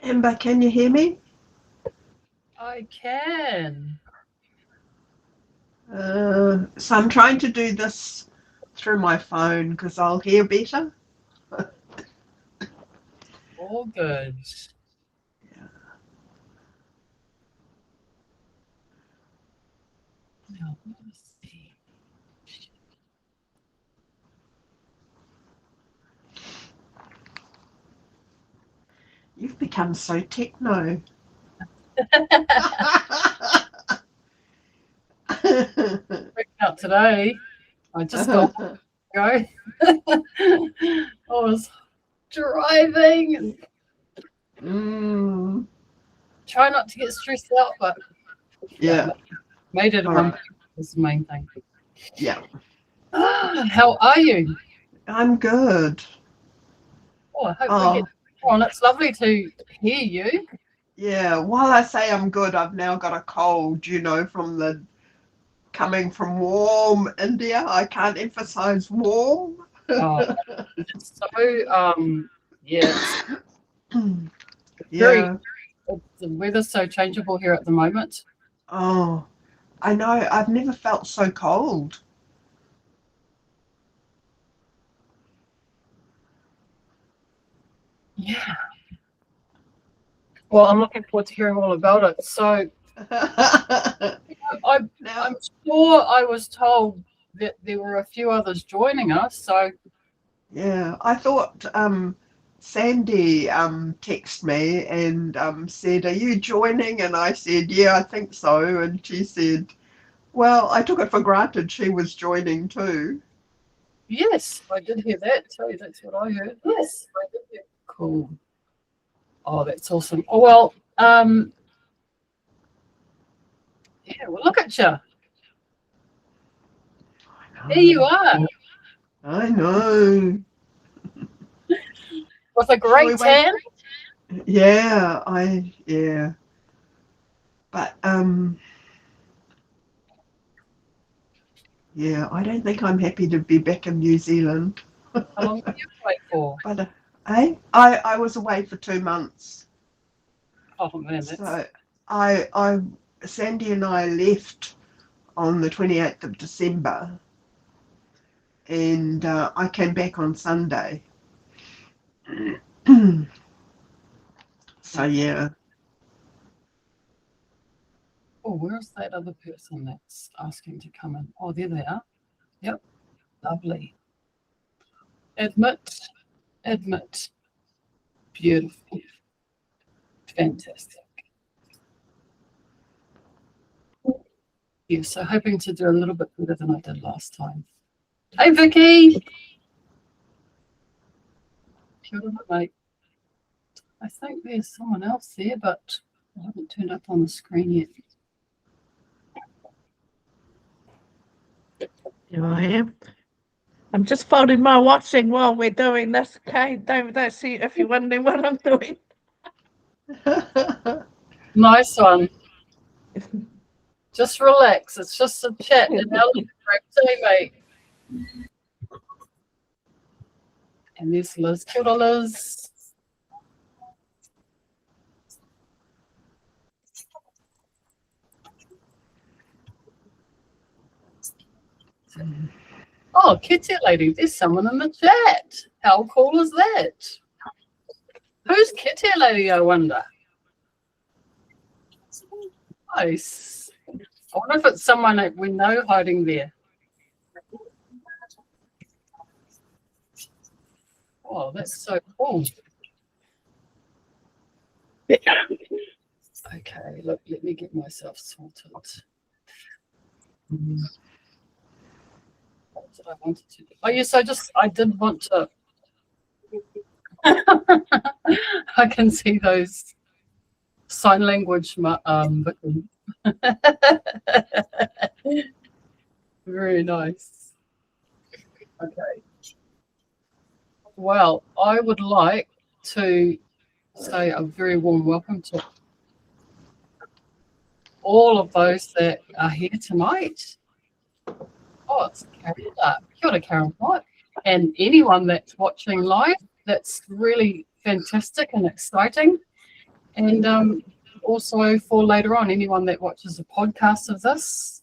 Amber, can you hear me? I can. So I'm trying to do this through my phone because I'll hear better. All good. Yeah. Now, let's see. You've become so techno. Out today. I just got to go. I was driving and try not to get stressed out, but yeah, made it all one right. was the main thing. Yeah, How are you? I'm good. Oh, I hope we get on. It's lovely to hear you. Yeah, while I say I'm good, I've now got a cold, from coming from warm India. I can't emphasize warm. Oh, it's so yeah, Yeah. the weather's so changeable here at the moment. Oh, I know. I've never felt so cold. Yeah. Well, I'm looking forward to hearing all about it. So I'm sure I was told that there were a few others joining us. So yeah, I thought Sandy texted me and said, "Are you joining?" And I said, "Yeah, I think so." And she said, "Well, I took it for granted she was joining too." yes, I did hear that too. That's what I heard. Yes, I did hear. Cool. Oh, that's awesome. Oh well, yeah. Well, look at you. There you are. I know. With a great tan. Yeah, yeah. But yeah, I don't think I'm happy to be back in New Zealand. How long did you wait for? But I was away for 2 months. Oh man, that's So I Sandy and I left on the 28th of December, and I came back on Sunday. So yeah. Oh, where's that other person that's asking to come in? Oh, there they are. Yep, lovely. Admit. Beautiful. Fantastic. Yeah, so hoping to do a little bit better than I did last time. Hey, Vicky. Kia ora, mate. I think there's someone else there, but I haven't turned up on the screen yet. Here I am. I'm just folding my washing while we're doing this. Okay, don't see if you're wondering what I'm doing. Nice one. Just relax. It's just a chat. And now mate. And there's Liz. Kia ora, Liz. Oh, Kitty lady, there's someone in the chat. How cool is that? Who's Kitty lady, I wonder? Nice. I wonder if it's someone that we know hiding there. Oh, that's so cool. Okay, look, let me get myself sorted. What did I want to do? Oh yes, I did want to. I can see those sign language. Very nice. Okay. Well, I would like to say a very warm welcome to all of those that are here tonight. Oh, it's Kairaranga. Kia ora, Kairaranga. And anyone that's watching live, that's really fantastic and exciting. And also for later on, anyone that watches a podcast of this,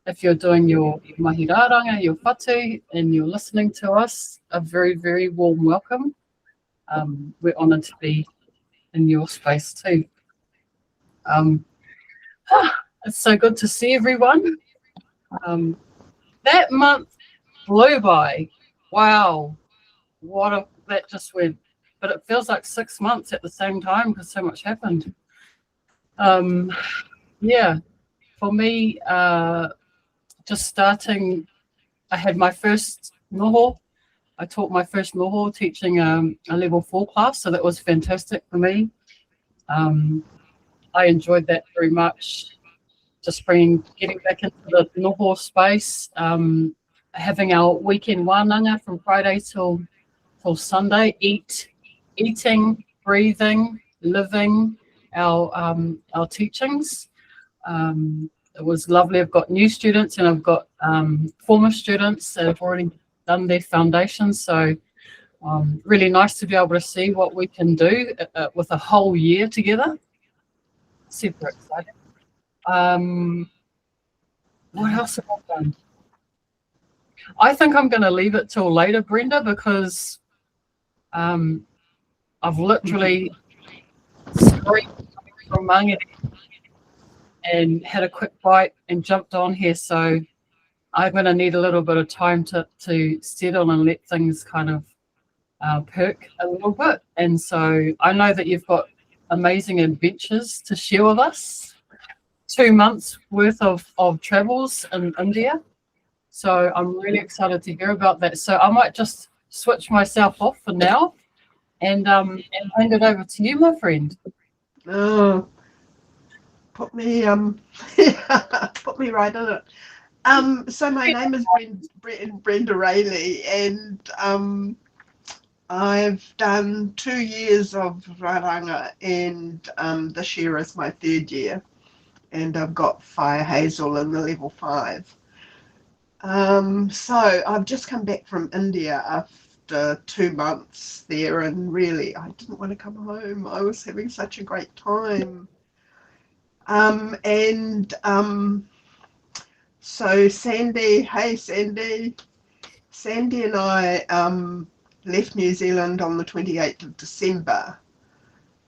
if you're doing your mahiraranga, your whatu, and you're listening to us, a very, very warm welcome. We're honoured to be in your space too. It's so good to see everyone. That month flew by. Wow, that just went. But it feels like 6 months at the same time because so much happened. Yeah, for me, just starting, I had my first noho. I taught my first noho teaching a level 4 class, so that was fantastic for me. I enjoyed that very much. Just getting back into the noho space, having our weekend wānanga from Friday till Sunday, eating, breathing, living our teachings. It was lovely. I've got new students and I've got former students that have already done their foundations. So really nice to be able to see what we can do with a whole year together. Super exciting. What else have I done? I think I'm going to leave it till later, Brenda, because I've literally screamed from Mangere and had a quick bite and jumped on here. So I'm going to need a little bit of time to settle and let things kind of perk a little bit. And so I know that you've got amazing adventures to share with us. 2 months worth of travels in India. So I'm really excited to hear about that. So I might just switch myself off for now and hand it over to you, my friend. Oh, put me put me right in it. So my name is Brenda Rayleigh, and I've done 2 years of Raranga, and this year is my 3rd year, and I've got Fire Hazel in the level 5. So I've just come back from India after 2 months there, and really I didn't want to come home. I was having such a great time. So Sandy, hey Sandy, Sandy and I left New Zealand on the 28th of December,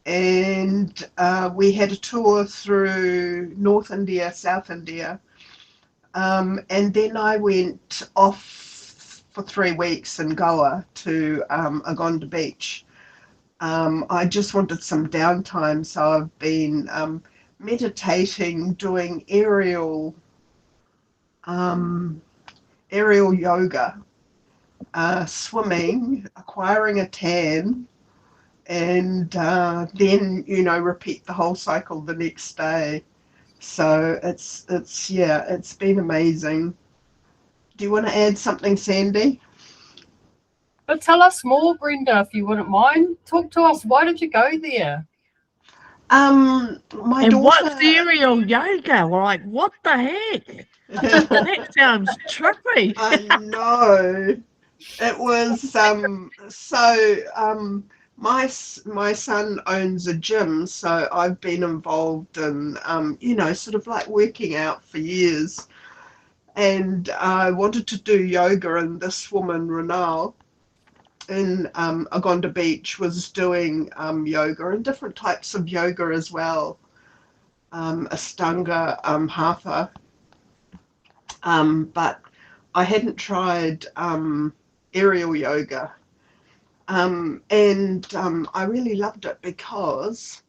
and we had a tour through North India, South India, and then I went off for 3 weeks in Goa to Agonda Beach. I just wanted some downtime, so I've been meditating, doing aerial yoga, swimming, acquiring a tan, and then repeat the whole cycle the next day. So it's been amazing. Do you want to add something, Sandy? But tell us more, Brenda, if you wouldn't mind. Talk to us. Why did you go there? My And daughter. what's aerial yoga? Like, what the heck? That sounds trippy. I know. It was my son owns a gym, so I've been involved in sort of like working out for years, and I wanted to do yoga, and this woman Renal in Agonda Beach was doing yoga and different types of yoga as well, Ashtanga, Hatha, but I hadn't tried aerial yoga, and I really loved it because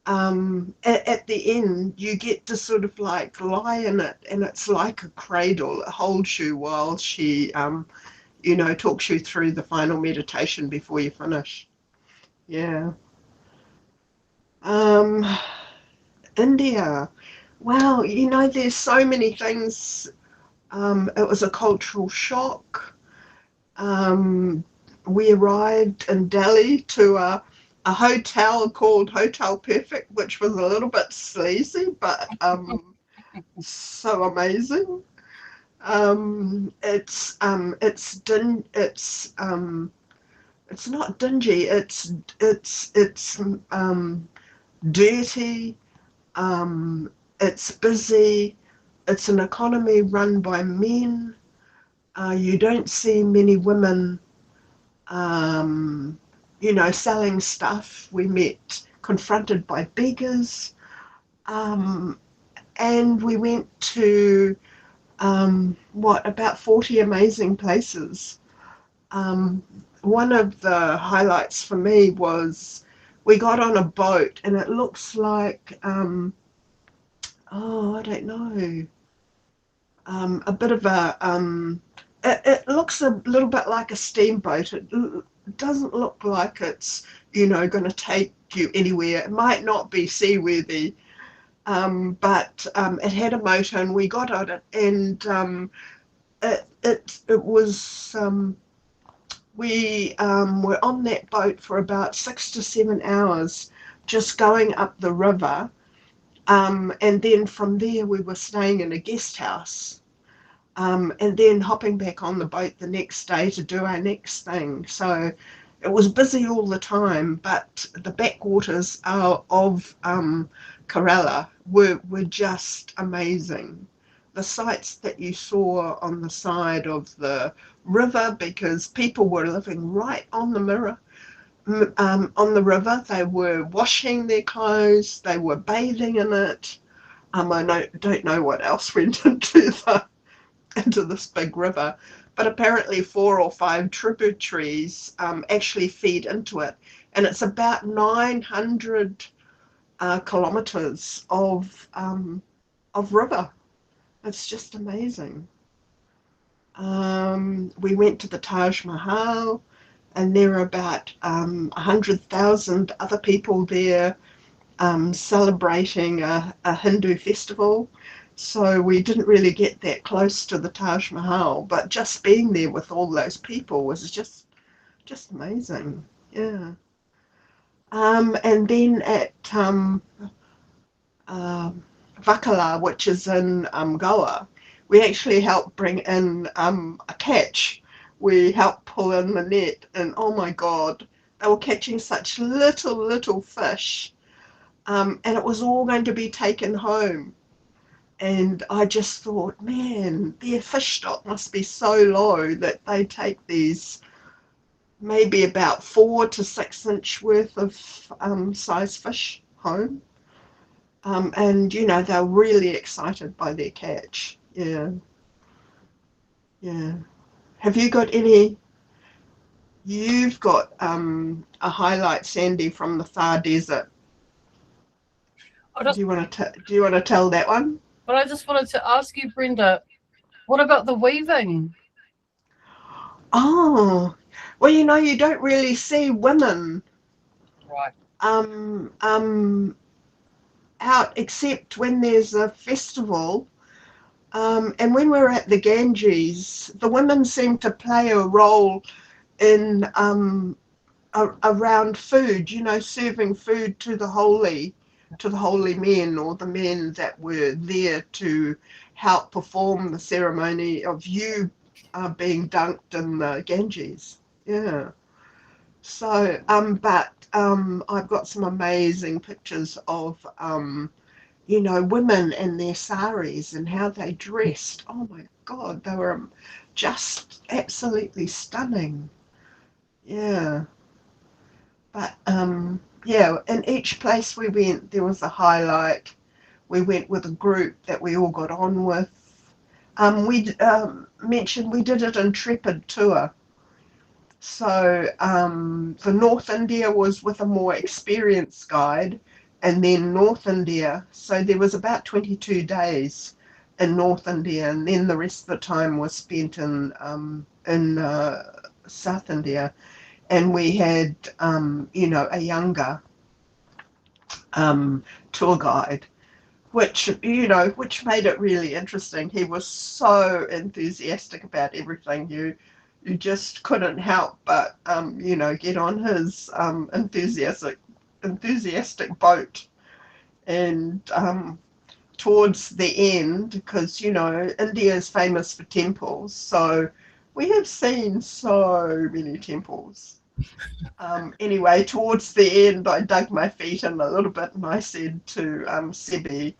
at the end, you get to sort of like lie in it, and it's like a cradle. It holds you while she, talks you through the final meditation before you finish. Yeah. Um, India. Well, there's so many things. It was a cultural shock. Um, we arrived in Delhi to a hotel called Hotel Perfect, which was a little bit sleazy, but so amazing. It's not dingy. It's dirty. It's busy. It's an economy run by men. You don't see many women, selling stuff. We met confronted by beggars, and we went to about 40 amazing places. One of the highlights for me was we got on a boat, and it looks like, I don't know, a bit of it looks a little bit like a steamboat. It doesn't look like it's, going to take you anywhere. It might not be seaworthy, but it had a motor, and we got on it, and it was. We were on that boat for about 6 to 7 hours, just going up the river, and then from there we were staying in a guest house, and then hopping back on the boat the next day to do our next thing. So it was busy all the time, but the backwaters of Kerala were just amazing. The sights that you saw on the side of the river, because people were living right on the on the river. They were washing their clothes, they were bathing in it. I don't know what else went into this big river, but apparently 4 or 5 tributaries actually feed into it, and it's about 900 kilometers of river. It's just amazing. We went to the Taj Mahal, and there are about 100,000 other people there celebrating a Hindu festival. So we didn't really get that close to the Taj Mahal, but just being there with all those people was just amazing. Yeah. And then at Vakala, which is in Goa, we actually helped bring in a catch. We helped pull in the net, and oh my God, they were catching such little fish, and it was all going to be taken home. And I just thought, man, their fish stock must be so low that they take these maybe about 4 to 6 inch worth of size fish home. And they're really excited by their catch. Yeah. Yeah. Have you got any? You've got a highlight, Sandy, from the far desert. Do you want to tell that one? But I just wanted to ask you, Brenda, what about the weaving? Oh, well, you don't really see women Right. Out except when there's a festival. And when we're at the Ganges, the women seem to play a role in around food, serving food to the holy men, or the men that were there to help perform the ceremony of you being dunked in the Ganges. Yeah. So, I've got some amazing pictures of, women in their saris and how they dressed. Oh my God, they were just absolutely stunning. Yeah. But yeah, in each place we went, there was a highlight. We went with a group that we all got on with. We mentioned we did it intrepid tour. So for North India was with a more experienced guide, and then North India. So there was about 22 days in North India, and then the rest of the time was spent in South India. And we had, a younger tour guide, which made it really interesting. He was so enthusiastic about everything. You just couldn't help but, get on his enthusiastic boat. And towards the end, because, India is famous for temples, so we have seen so many temples. Anyway, towards the end, I dug my feet in a little bit and I said to Sebi,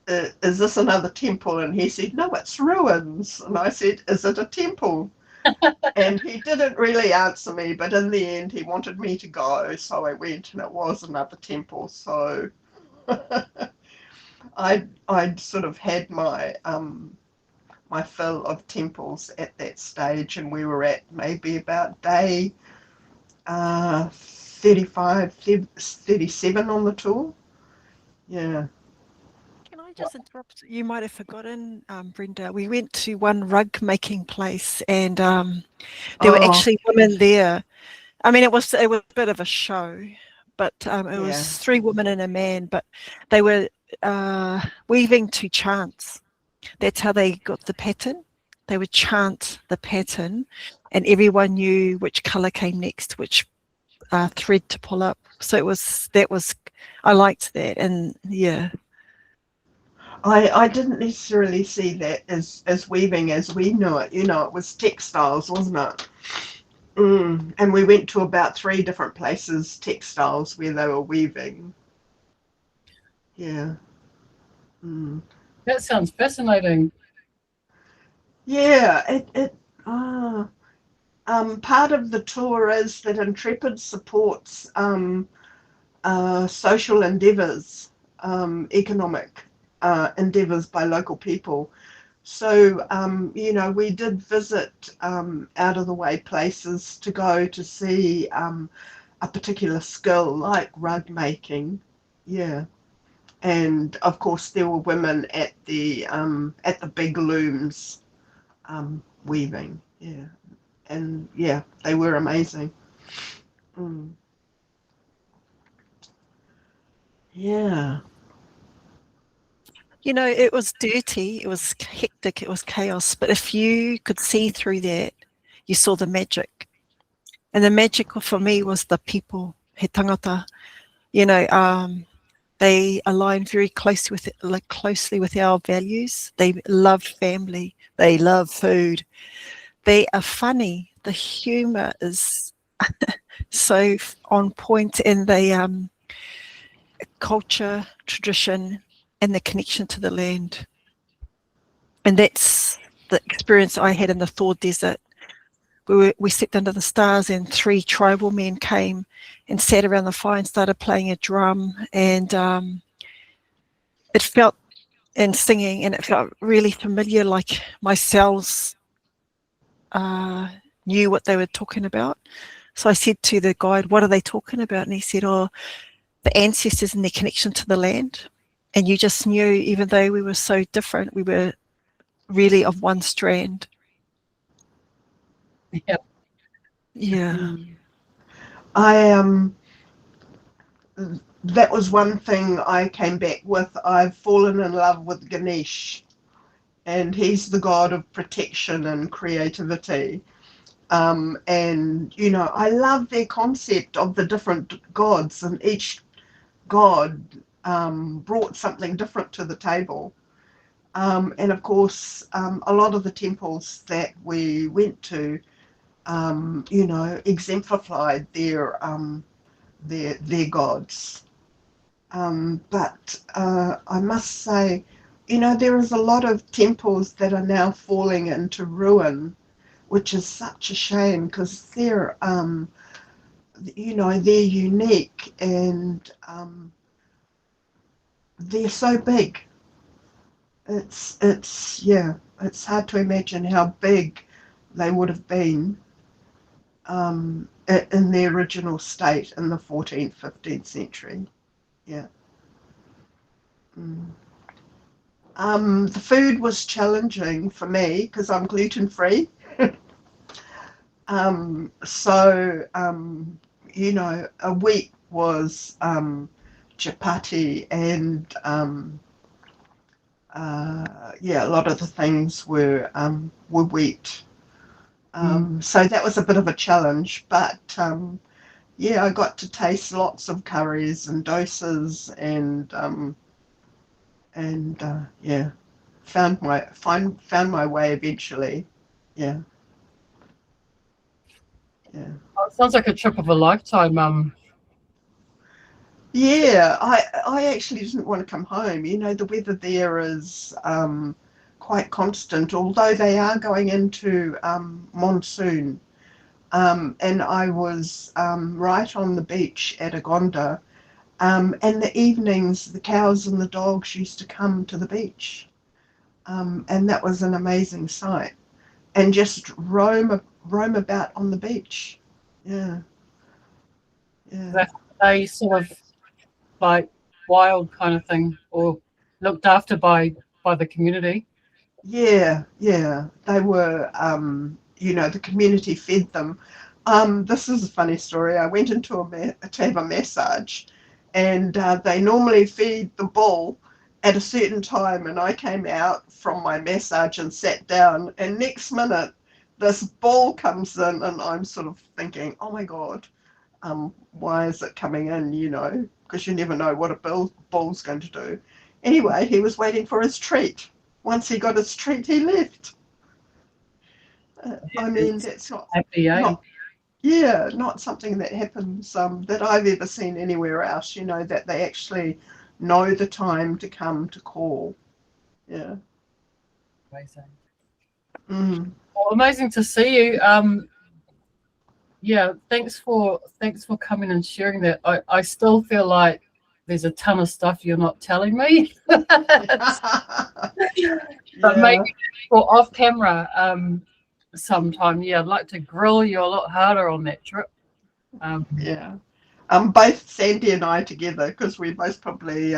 is this another temple? And he said, no, it's ruins. And I said, is it a temple? And he didn't really answer me, but in the end, he wanted me to go. So I went, and it was another temple. So I'd sort of had my my fill of temples at that stage, and we were at maybe about day 35, 37 on the tour. Yeah. Can I just interrupt? You might have forgotten, Brenda. We went to one rug making place, and there were actually women there. I mean, it was a bit of a show, but it was 3 women and a man, but they were weaving to chants. That's how they got the pattern. They would chant the pattern, and everyone knew which colour came next, which thread to pull up. So I liked that, and yeah. I didn't necessarily see that as weaving as we knew it. It was textiles, wasn't it? And we went to about 3 different places, textiles, where they were weaving. Yeah. That sounds fascinating. Yeah, part of the tour is that Intrepid supports social endeavours, economic endeavours by local people. So, we did visit out of the way places to go to see a particular skill like rug making. Yeah. And of course there were women at the big looms weaving. Yeah. And yeah, they were amazing. Yeah. It was dirty, it was hectic, it was chaos, but if you could see through that, you saw the magic. And the magic for me was the people, he tangata. They align very closely with our values. They love family, they love food, they are funny. The humour is so on point, in the culture, tradition, and the connection to the land. And that's the experience I had in the Thor Desert. We slept under the stars, and 3 tribal men came and sat around the fire and started playing a drum, and it felt, and singing, and it felt really familiar, like my cells knew what they were talking about. So I said to the guide, what are they talking about? And he said, the ancestors and their connection to the land. And you just knew, even though we were so different, we were really of one strand. Yep. Yeah. That was one thing I came back with. I've fallen in love with Ganesh, and he's the god of protection and creativity. And I love their concept of the different gods, and each god brought something different to the table. And of course, a lot of the temples that we went to, exemplified their gods. But I must say, there is a lot of temples that are now falling into ruin, which is such a shame, because they're unique, and they're so big. It's hard to imagine how big they would have been in their original state in the 14th, 15th century. Yeah. The food was challenging for me because I'm gluten-free. So, a week was chapati and a lot of the things were wheat. So that was a bit of a challenge, but I got to taste lots of curries and dosas and found my way eventually. Yeah. Oh, it sounds like a trip of a lifetime. Yeah, I actually didn't want to come home. The weather there is quite constant, although they are going into monsoon. And I was right on the beach at Agonda. And the evenings, the cows and the dogs used to come to the beach. And that was an amazing sight. And just roam about on the beach. Yeah. They sort of like wild kind of thing, or looked after by the community. Yeah. They were, the community fed them. This is a funny story. I went into to have a massage, and they normally feed the bull at a certain time, and I came out from my massage and sat down, and next minute this bull comes in, and I'm sort of thinking, oh my God, why is it coming in, because you never know what a bull's going to do. Anyway, he was waiting for his treat. Once he got his treat, he left. I mean, that's not something that happens that I've ever seen anywhere else, that they actually know the time to come to call. Yeah. Amazing. Well, amazing to see you. Thanks for coming and sharing that. I still feel like there's a ton of stuff you're not telling me. But maybe for off camera sometime, I'd like to grill you a lot harder on that trip. Both Sandy and I together, because we both probably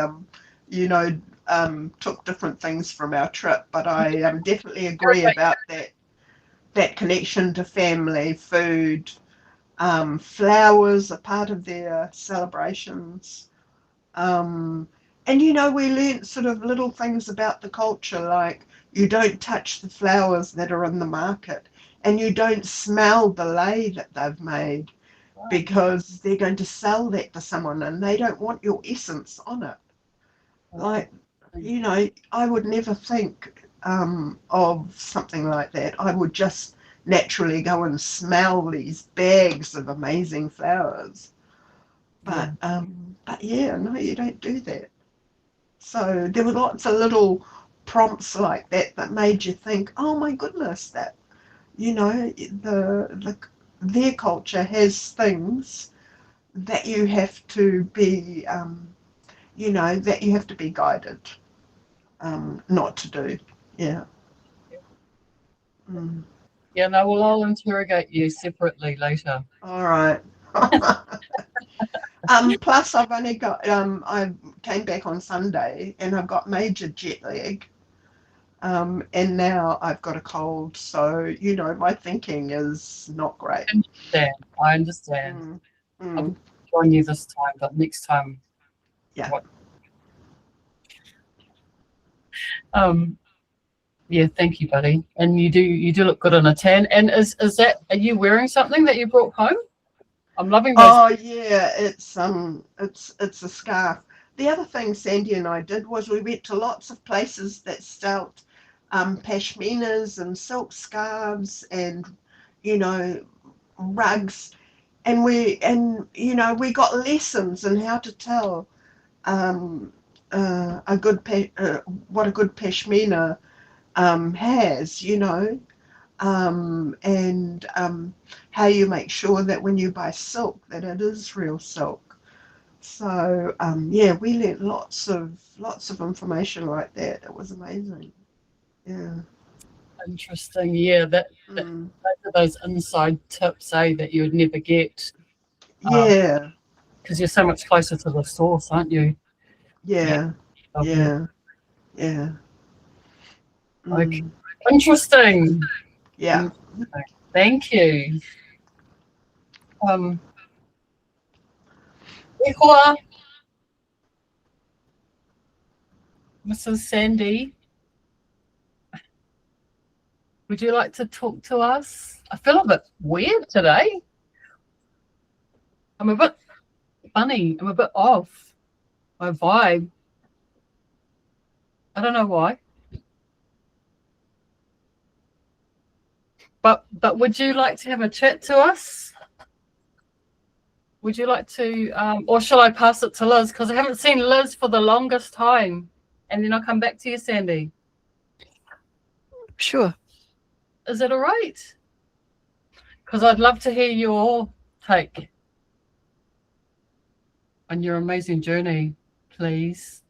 took different things from our trip, but I definitely agree about that connection to family, food. Flowers are part of their celebrations. And we learnt sort of little things about the culture, like you don't touch the flowers that are in the market, and you don't smell the lei that they've made, because they're going to sell that to someone and they don't want your essence on it. Like, I would never think of something like that. I would just naturally go and smell these bags of amazing flowers. But no, you don't do that. So there were lots of little prompts like that made you think, oh my goodness, that their culture has things that you have to be that you have to be guided not to do. Well, I'll interrogate you separately later. All right. Plus I've only got I came back on Sunday and I've got major jet lag, and now I've got a cold, so my thinking is not great. I understand. I'll join you this time, but next time. Thank you, buddy. And you do look good in a tan. And are you wearing something that you brought home? I'm loving those. Oh yeah, it's a scarf. The other thing Sandy and I did was we went to lots of places that sold pashminas and silk scarves and rugs, and we got lessons in how to tell what a good pashmina has, and how you make sure that when you buy silk that it is real silk. So we learnt lots of information like that. It was amazing. Interesting. Those are those inside tips, that you would never get. Because you're so much closer to the source, aren't you? Yeah. Yeah. Yeah. Okay. Interesting. Yeah. Thank you. Nicole, Mrs. Sandy, would you like to talk to us? I feel a bit weird today. I'm a bit funny. I'm a bit off my vibe. I don't know why. But would you like to have a chat to us? Would you like to, or shall I pass it to Liz? Because I haven't seen Liz for the longest time. And then I'll come back to you, Sandy. Sure. Is it all right? Because I'd love to hear your take on your amazing journey, please.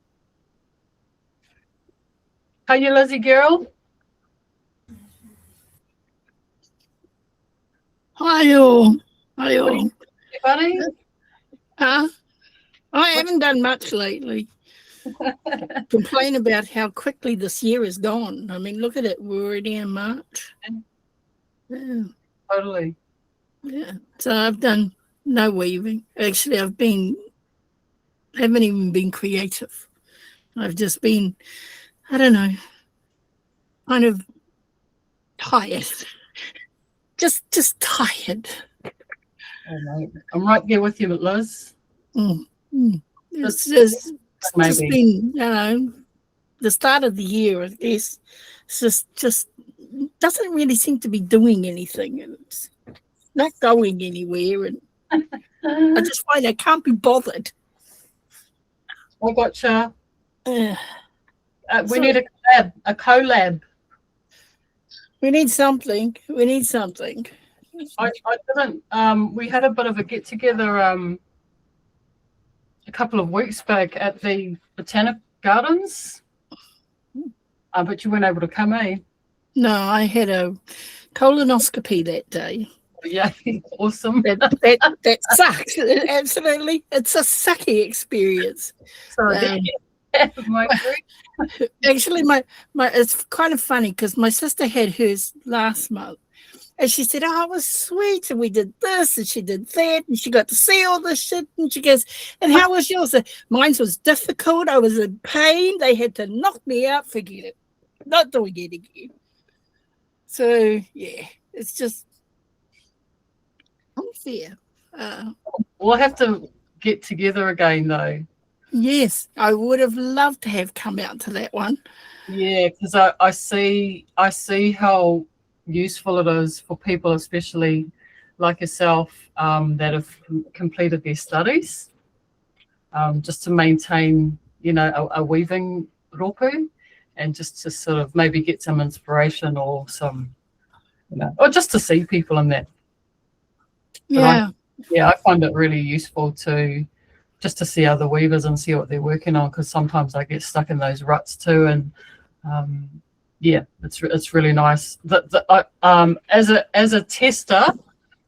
How you, Lizzie girl? Hi all. Hi all. Buddy? I haven't done much lately. Complain about how quickly this year is gone. I mean, look at it. We're already in March. Yeah. Totally. Yeah. So I've done no weaving. Actually, haven't even been creative. I've just been, I don't know, kind of tired. Just tired. I'm right there with you, Liz. It's just been, the start of the year, I guess. It's just doesn't really seem to be doing anything. And it's not going anywhere. And I just find I can't be bothered. I gotcha. We need a collab. We need something. I didn't. We had a bit of a get together a couple of weeks back at the Botanic Gardens, but you weren't able to come, eh? No, I had a colonoscopy that day. Yeah, awesome. That sucks. Absolutely, it's a sucky experience. Actually, my it's kind of funny because my sister had hers last month, and she said, "Oh, it was sweet, and we did this, and she did that, and she got to see all this shit." And she goes, "And how was yours?" Mine was difficult. I was in pain. They had to knock me out. Forget it. Not doing it again. So yeah, it's just unfair. We'll have to get together again, though. Yes, I would have loved to have come out to that one. Yeah, because I see how useful it is for people, especially like yourself, that have completed their studies, just to maintain, a weaving rōpū, and just to sort of maybe get some inspiration or some, or just to see people in that. Yeah. I find it really useful just to see other weavers and see what they're working on, because sometimes I get stuck in those ruts too, and it's really nice. As a tester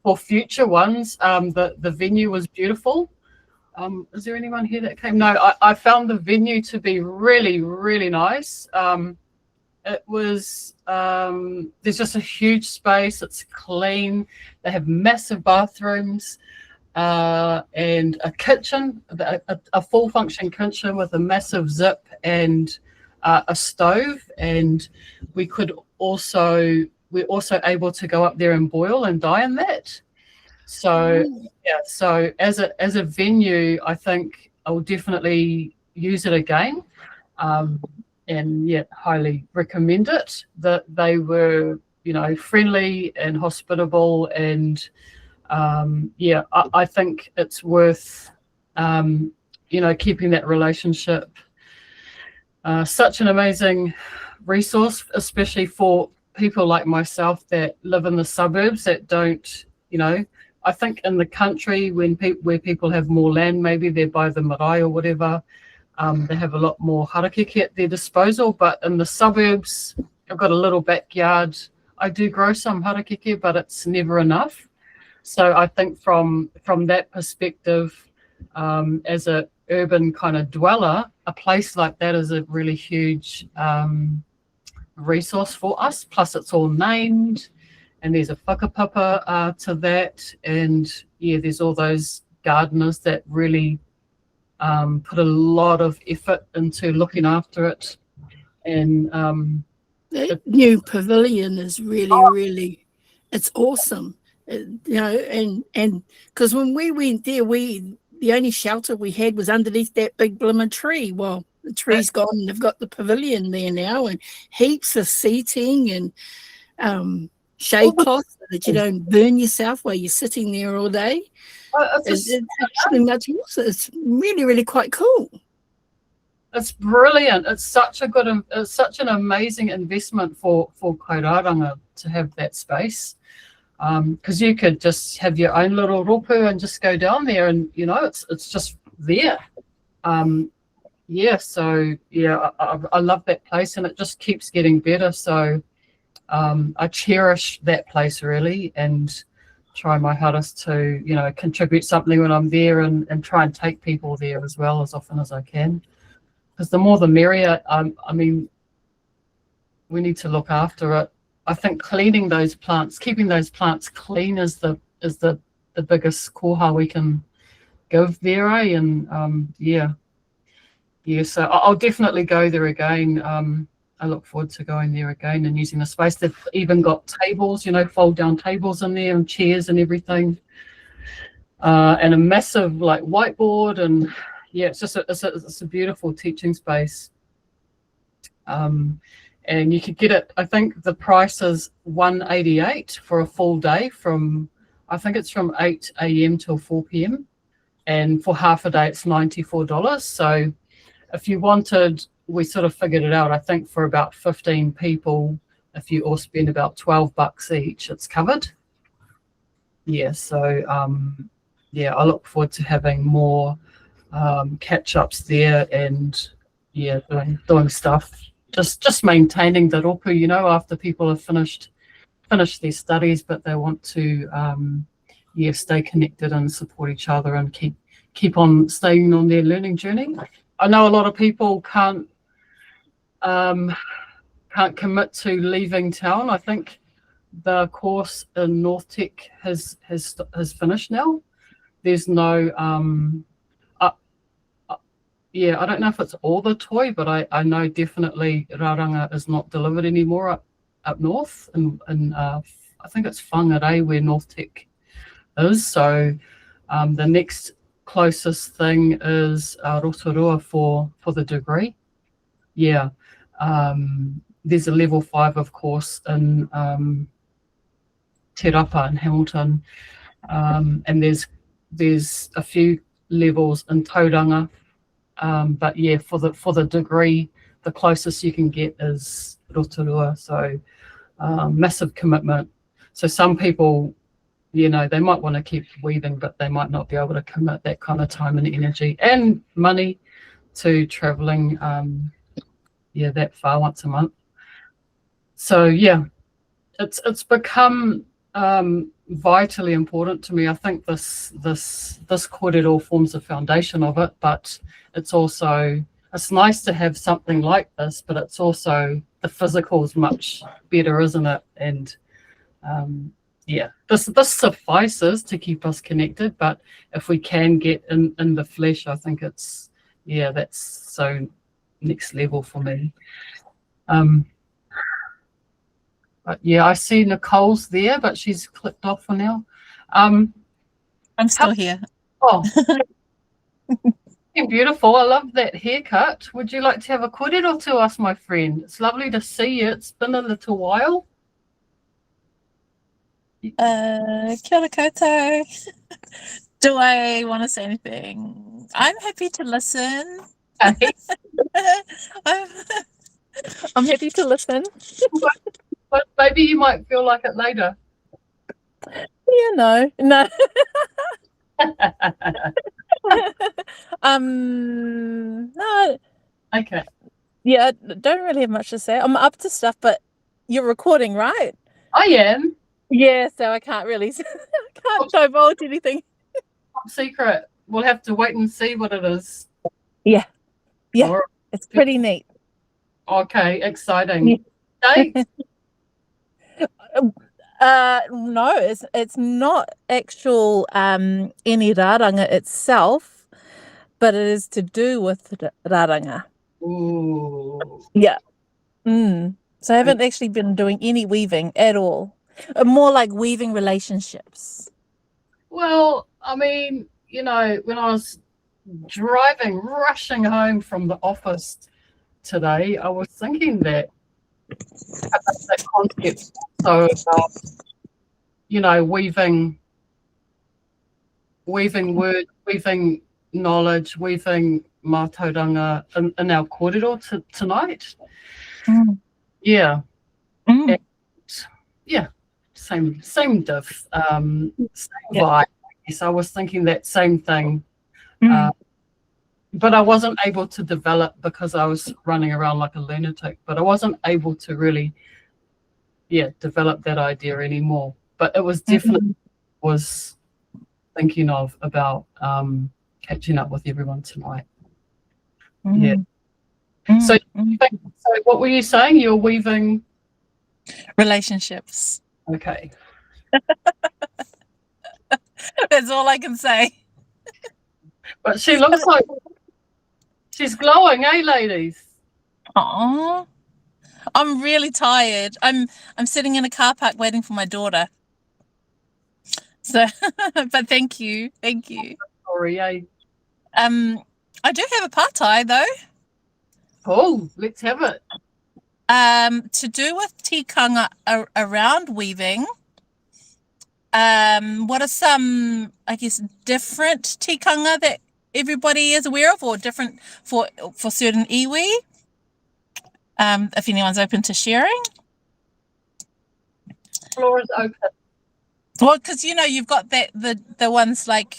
for future ones, the venue was beautiful. Is there anyone here that came? No, I found the venue to be really, really nice. It was there's just a huge space. It's clean. They have massive bathrooms. And a kitchen, a full function kitchen with a massive zip and a stove, and we're also able to go up there and boil and dye in that. So so as a venue, I think I will definitely use it again, and highly recommend it. That they were friendly and hospitable, and I think it's worth keeping that relationship. Such an amazing resource, especially for people like myself that live in the suburbs that don't, I think in the country where people have more land, maybe they're by the marae or whatever, they have a lot more harakeke at their disposal. But in the suburbs, I've got a little backyard. I do grow some harakeke, but it's never enough. So I think from that perspective, as a urban kind of dweller, a place like that is a really huge resource for us. Plus, it's all named, and there's a whakapapa to that. And yeah, there's all those gardeners that really put a lot of effort into looking after it. And the new pavilion is really, it's awesome. You know, and because when we went there, the only shelter we had was underneath that big blooming tree. Well, the tree's gone and they've got the pavilion there now, and heaps of seating and shade cloth so that you don't burn yourself while you're sitting there all day. It's actually much more. It's really quite cool. It's brilliant. It's such an amazing investment for Kairaranga to have that space. Because you could just have your own little ropu and just go down there, and you know it's just there. So I love that place, and it just keeps getting better. So I cherish that place really, and try my hardest to contribute something when I'm there, and try and take people there as well as often as I can. Because the more the merrier. I mean, we need to look after it. I think cleaning those plants, keeping those plants clean is the biggest koha we can give there, eh? And so I'll definitely go there again. I look forward to going there again and using the space. They've even got tables, fold down tables in there and chairs and everything, and a massive like whiteboard, and it's just it's a beautiful teaching space. And you could get it, I think the price is $188 for a full day I think it's from 8 a.m. till 4 p.m. And for half a day, it's $94. So if you wanted, we sort of figured it out, I think for about 15 people, if you all spend about $12 each, it's covered. Yeah, so I look forward to having more catch-ups there, and doing stuff. Just maintaining the ropu, after people have finished their studies, but they want to stay connected and support each other and keep on staying on their learning journey. I know a lot of people can't commit to leaving town. I think the course in North Tech has finished now. There's no I don't know if it's all the Toi, but I know definitely Raranga is not delivered anymore up north, and I think it's Whangarei where North Tech is. So the next closest thing is Rotorua for the degree. Yeah, there's a level 5, of course, in Te Rapa in Hamilton, and there's a few levels in Tauranga. But for the degree, the closest you can get is Rotorua. So massive commitment. So some people, they might want to keep weaving, but they might not be able to commit that kind of time and energy and money to traveling that far once a month. So it's become vitally important to me. I think this kōrero forms the foundation of it, but it's nice to have something like this, but it's also, the physical is much better, isn't it? And this suffices to keep us connected, but if we can get in the flesh, I think it's that's so next level for me. But I see Nicole's there, but she's clicked off for now. I'm still here. Oh, beautiful. I love that haircut. Would you like to have a kōrero to us, my friend? It's lovely to see you. It's been a little while. Kia ora koutou. Do I want to say anything? I'm happy to listen. Okay. I'm happy to listen. But maybe you might feel like it later. No. No. Okay. Yeah, don't really have much to say. I'm up to stuff, but you're recording, right? I am. Yeah, so I can't really divulge anything. Top secret. We'll have to wait and see what it is. Yeah. Yeah, Or- it's pretty neat. Okay, exciting. Dates? No, it's not actual any raranga itself, but it is to do with raranga. Ooh. Yeah. So I haven't actually been doing any weaving at all. More like weaving relationships. Well, I mean, you know, when I was rushing home from the office today, I was thinking that concept so about, you know, weaving word, weaving knowledge, weaving mātauranga in our kōrero tonight. Yeah. And, yeah. Same diff. Same vibe. Yes, I was thinking that same thing. But I wasn't able to develop because I was running around like a lunatic. But I wasn't able to really, develop that idea anymore. But it was definitely was thinking about catching up with everyone tonight. Yeah. So what were you saying? You're weaving Relationships. Okay. That's all I can say. But she looks like she's glowing, eh, ladies? Oh, I'm really tired. I'm sitting in a car park waiting for my daughter. So, but thank you. Sorry, eh? I do have a partai though. Oh, let's have it. To do with tikanga around weaving. What are some, I guess, different tikanga that everybody is aware of, or different for certain iwi? If anyone's open to sharing. Floor is open. Well, because you've got the ones like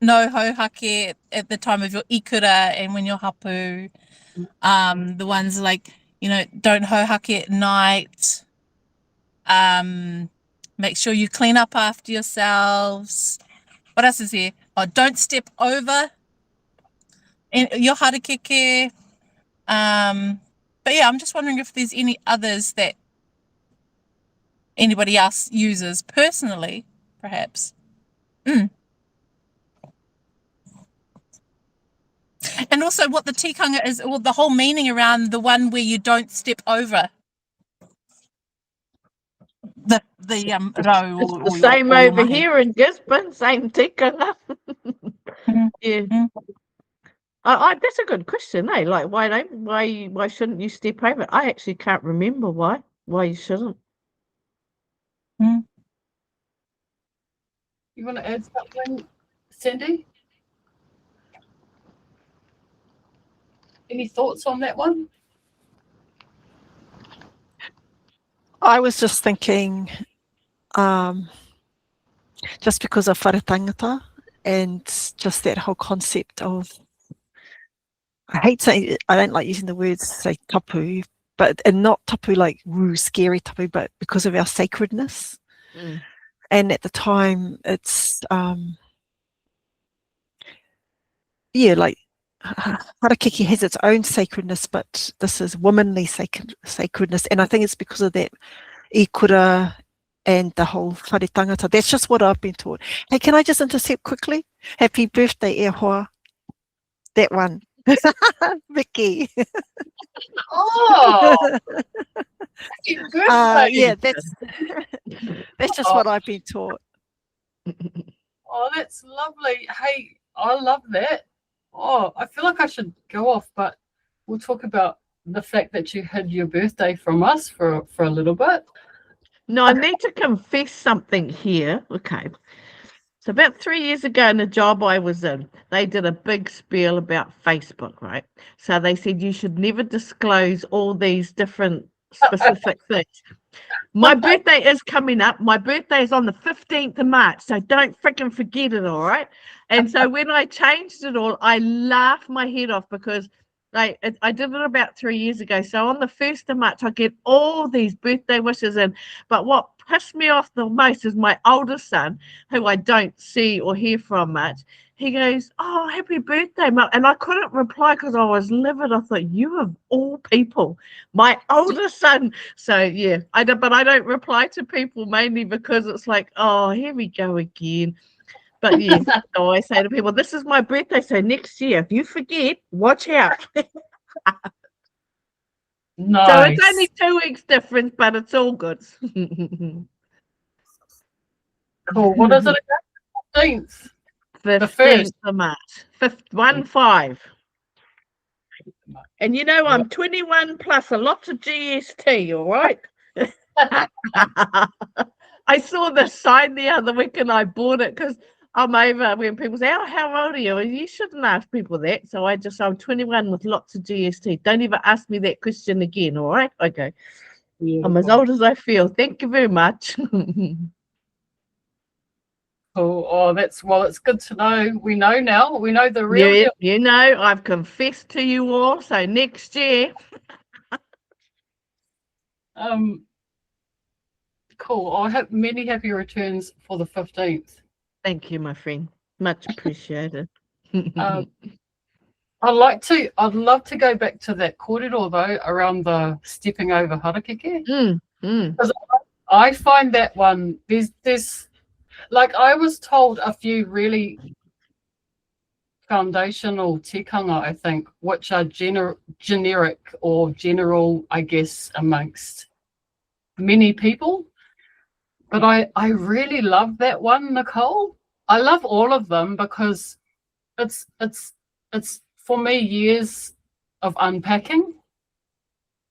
no harakeke at the time of your ikura and when you're hapu. The ones like don't harakeke at night. Make sure you clean up after yourselves. What else is here? Oh, don't step over in your harakeke. But yeah, I'm just wondering if there's any others that anybody else uses personally, perhaps. And also what the tikanga is, or the whole meaning around the one where you don't step over. The row. It's the same over here in Gisborne, same tikanga. Yeah. That's a good question, eh? Like, why shouldn't you step over it? I actually can't remember why you shouldn't. You want to add something, Sandy? Any thoughts on that one? I was just thinking, just because of whare tangata and just that whole concept of, I don't like using the words, say tapu, and not tapu like woo, scary tapu, but because of our sacredness. And at the time, it's, like harakeke has its own sacredness, but this is womanly sacredness. And I think it's because of that ikura and the whole whare tangata. That's just what I've been taught. Hey, can I just intercept quickly? Happy birthday, e hoa. That one. Vicky. Oh, happy birthday. Yeah, that's just what I've been taught. Oh, that's lovely. Hey, I love that. Oh, I feel like I should go off, but we'll talk about the fact that you had your birthday from us for a little bit. No, I need to confess something here. Okay. So about 3 years ago in the job I was in, they did a big spiel about Facebook, right? So they said you should never disclose all these different specific things. My birthday is coming up. My birthday is on the 15th of March, so don't freaking forget it, all right? And so when I changed it all, I laughed my head off because I did it about 3 years ago. So on the 1st of March, I get all these birthday wishes in. But what pissed me off the most is my oldest son, who I don't see or hear from much. He goes, "Oh, happy birthday, Mum." And I couldn't reply because I was livid. I thought, you of all people, my oldest son. So yeah, but I don't reply to people mainly because it's like, oh, here we go again. But yeah, so I say to people, this is my birthday, so next year, if you forget, watch out. Nice. So it's only 2 weeks difference, but it's all good. Cool. What is it again? 15th. 15th of March. 1-5. And you know, I'm 21 plus a lot of GST, all right? I saw the sign the other week and I bought it because I'm over when people say, "Oh, how old are you?" You shouldn't ask people that. So I'm 21 with lots of GST. Don't ever ask me that question again, all right? Okay. Beautiful. I'm as old as I feel. Thank you very much. Cool. Oh, it's good to know. We know now. We know the real deal. You know, I've confessed to you all. So next year. Cool. I hope many happy returns for the 15th. Thank you, my friend. Much appreciated. I'd love to go back to that kōrero though, around the stepping over harakeke. Because I find that one, there's like I was told a few really foundational tikanga, I think, which are generic or general, I guess, amongst many people. But I really love that one, Nicole. I love all of them because it's for me years of unpacking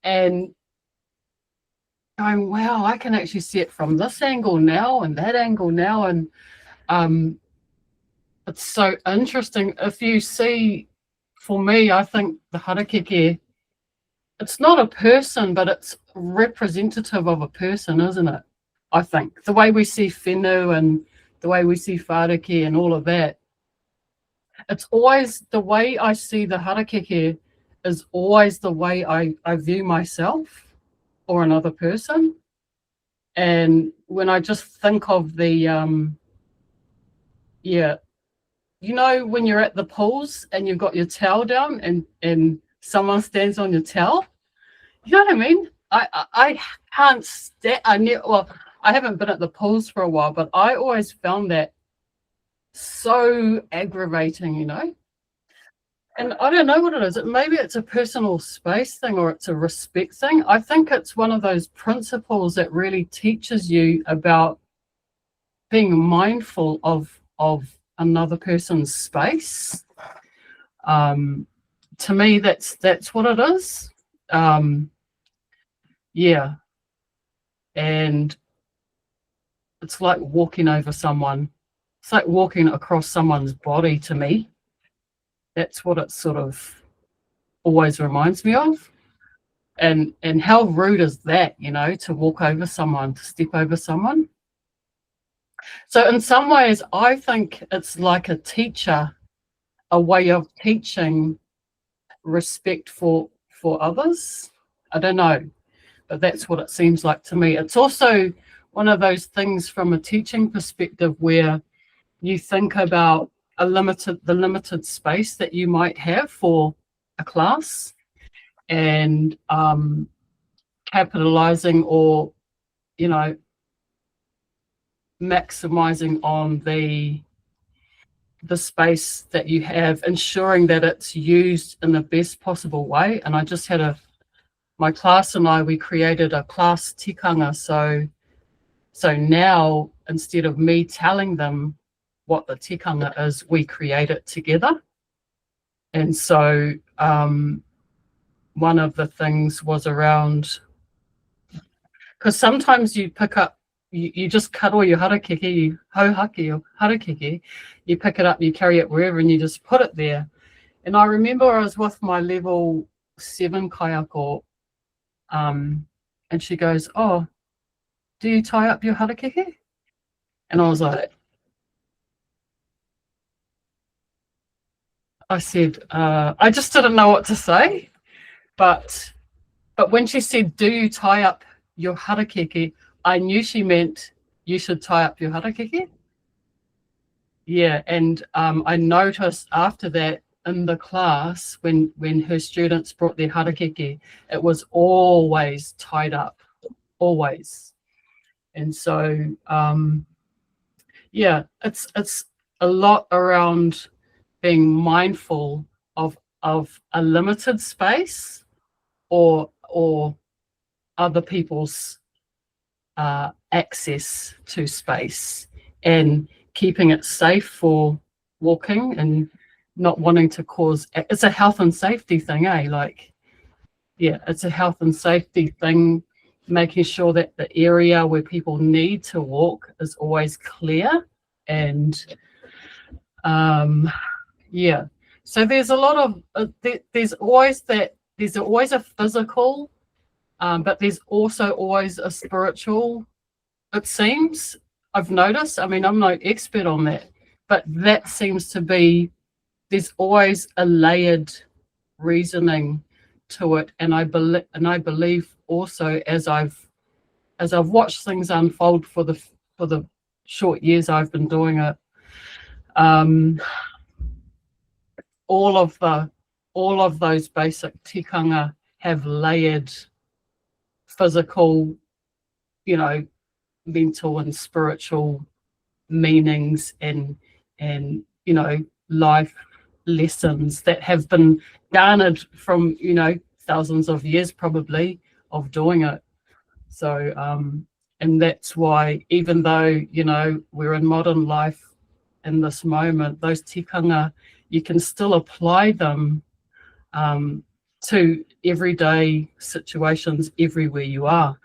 and going, wow, I can actually see it from this angle now and that angle now. And it's so interesting. If you see, for me, I think the harakeke, it's not a person, but it's representative of a person, isn't it? I think the way we see whenua and the way we see whāreke and all of that, it's always the way I see the harakeke is always the way I view myself or another person. And when I just think of the, you know, when you're at the pools and you've got your towel down and someone stands on your towel, you know what I mean? I can't stand, I haven't been at the pools for a while, but I always found that so aggravating, you know? And I don't know what it is. Maybe it's a personal space thing or it's a respect thing. I think it's one of those principles that really teaches you about being mindful of another person's space. To me, that's what it is. Yeah. And it's like walking over someone. It's like walking across someone's body to me. That's what it sort of always reminds me of. And how rude is that, you know, to walk over someone, to step over someone. So in some ways, I think it's like a teacher, a way of teaching respect for others. I don't know, but that's what it seems like to me. It's also one of those things from a teaching perspective where you think about the limited space that you might have for a class and capitalizing or, you know, maximizing on the space that you have, ensuring that it's used in the best possible way. And I just had my class and we created a class tikanga. So now, instead of me telling them what the tikanga is, we create it together. And so one of the things was around, because sometimes you pick up, you just cuddle your harakeke, hauhake or harakeke, you pick it up, you carry it wherever and you just put it there. And I remember I was with my level 7 kaiako, and she goes, "Oh, do you tie up your harakeke?" And I was like, I said, I just didn't know what to say. But when she said, do you tie up your harakeke, I knew she meant you should tie up your harakeke. Yeah, and I noticed after that in the class, when her students brought their harakeke, it was always tied up, always. And so, yeah, it's a lot around being mindful of a limited space or other people's access to space, and keeping it safe for walking and not wanting to cause. It's a health and safety thing, like, yeah, it's a health and safety thing, making sure that the area where people need to walk is always clear. And yeah, so there's a lot of there's always a physical, but there's also always a spiritual, it seems. I've noticed, I mean, I'm no expert on that, but that seems to be, there's always a layered reasoning to it. And I believe also, as I've watched things unfold for the short years I've been doing it, all of those basic tikanga have layered physical, mental and spiritual meanings, and life lessons that have been garnered from thousands of years probably of doing it. So and that's why, even though we're in modern life in this moment, those tikanga, you can still apply them to everyday situations everywhere you are.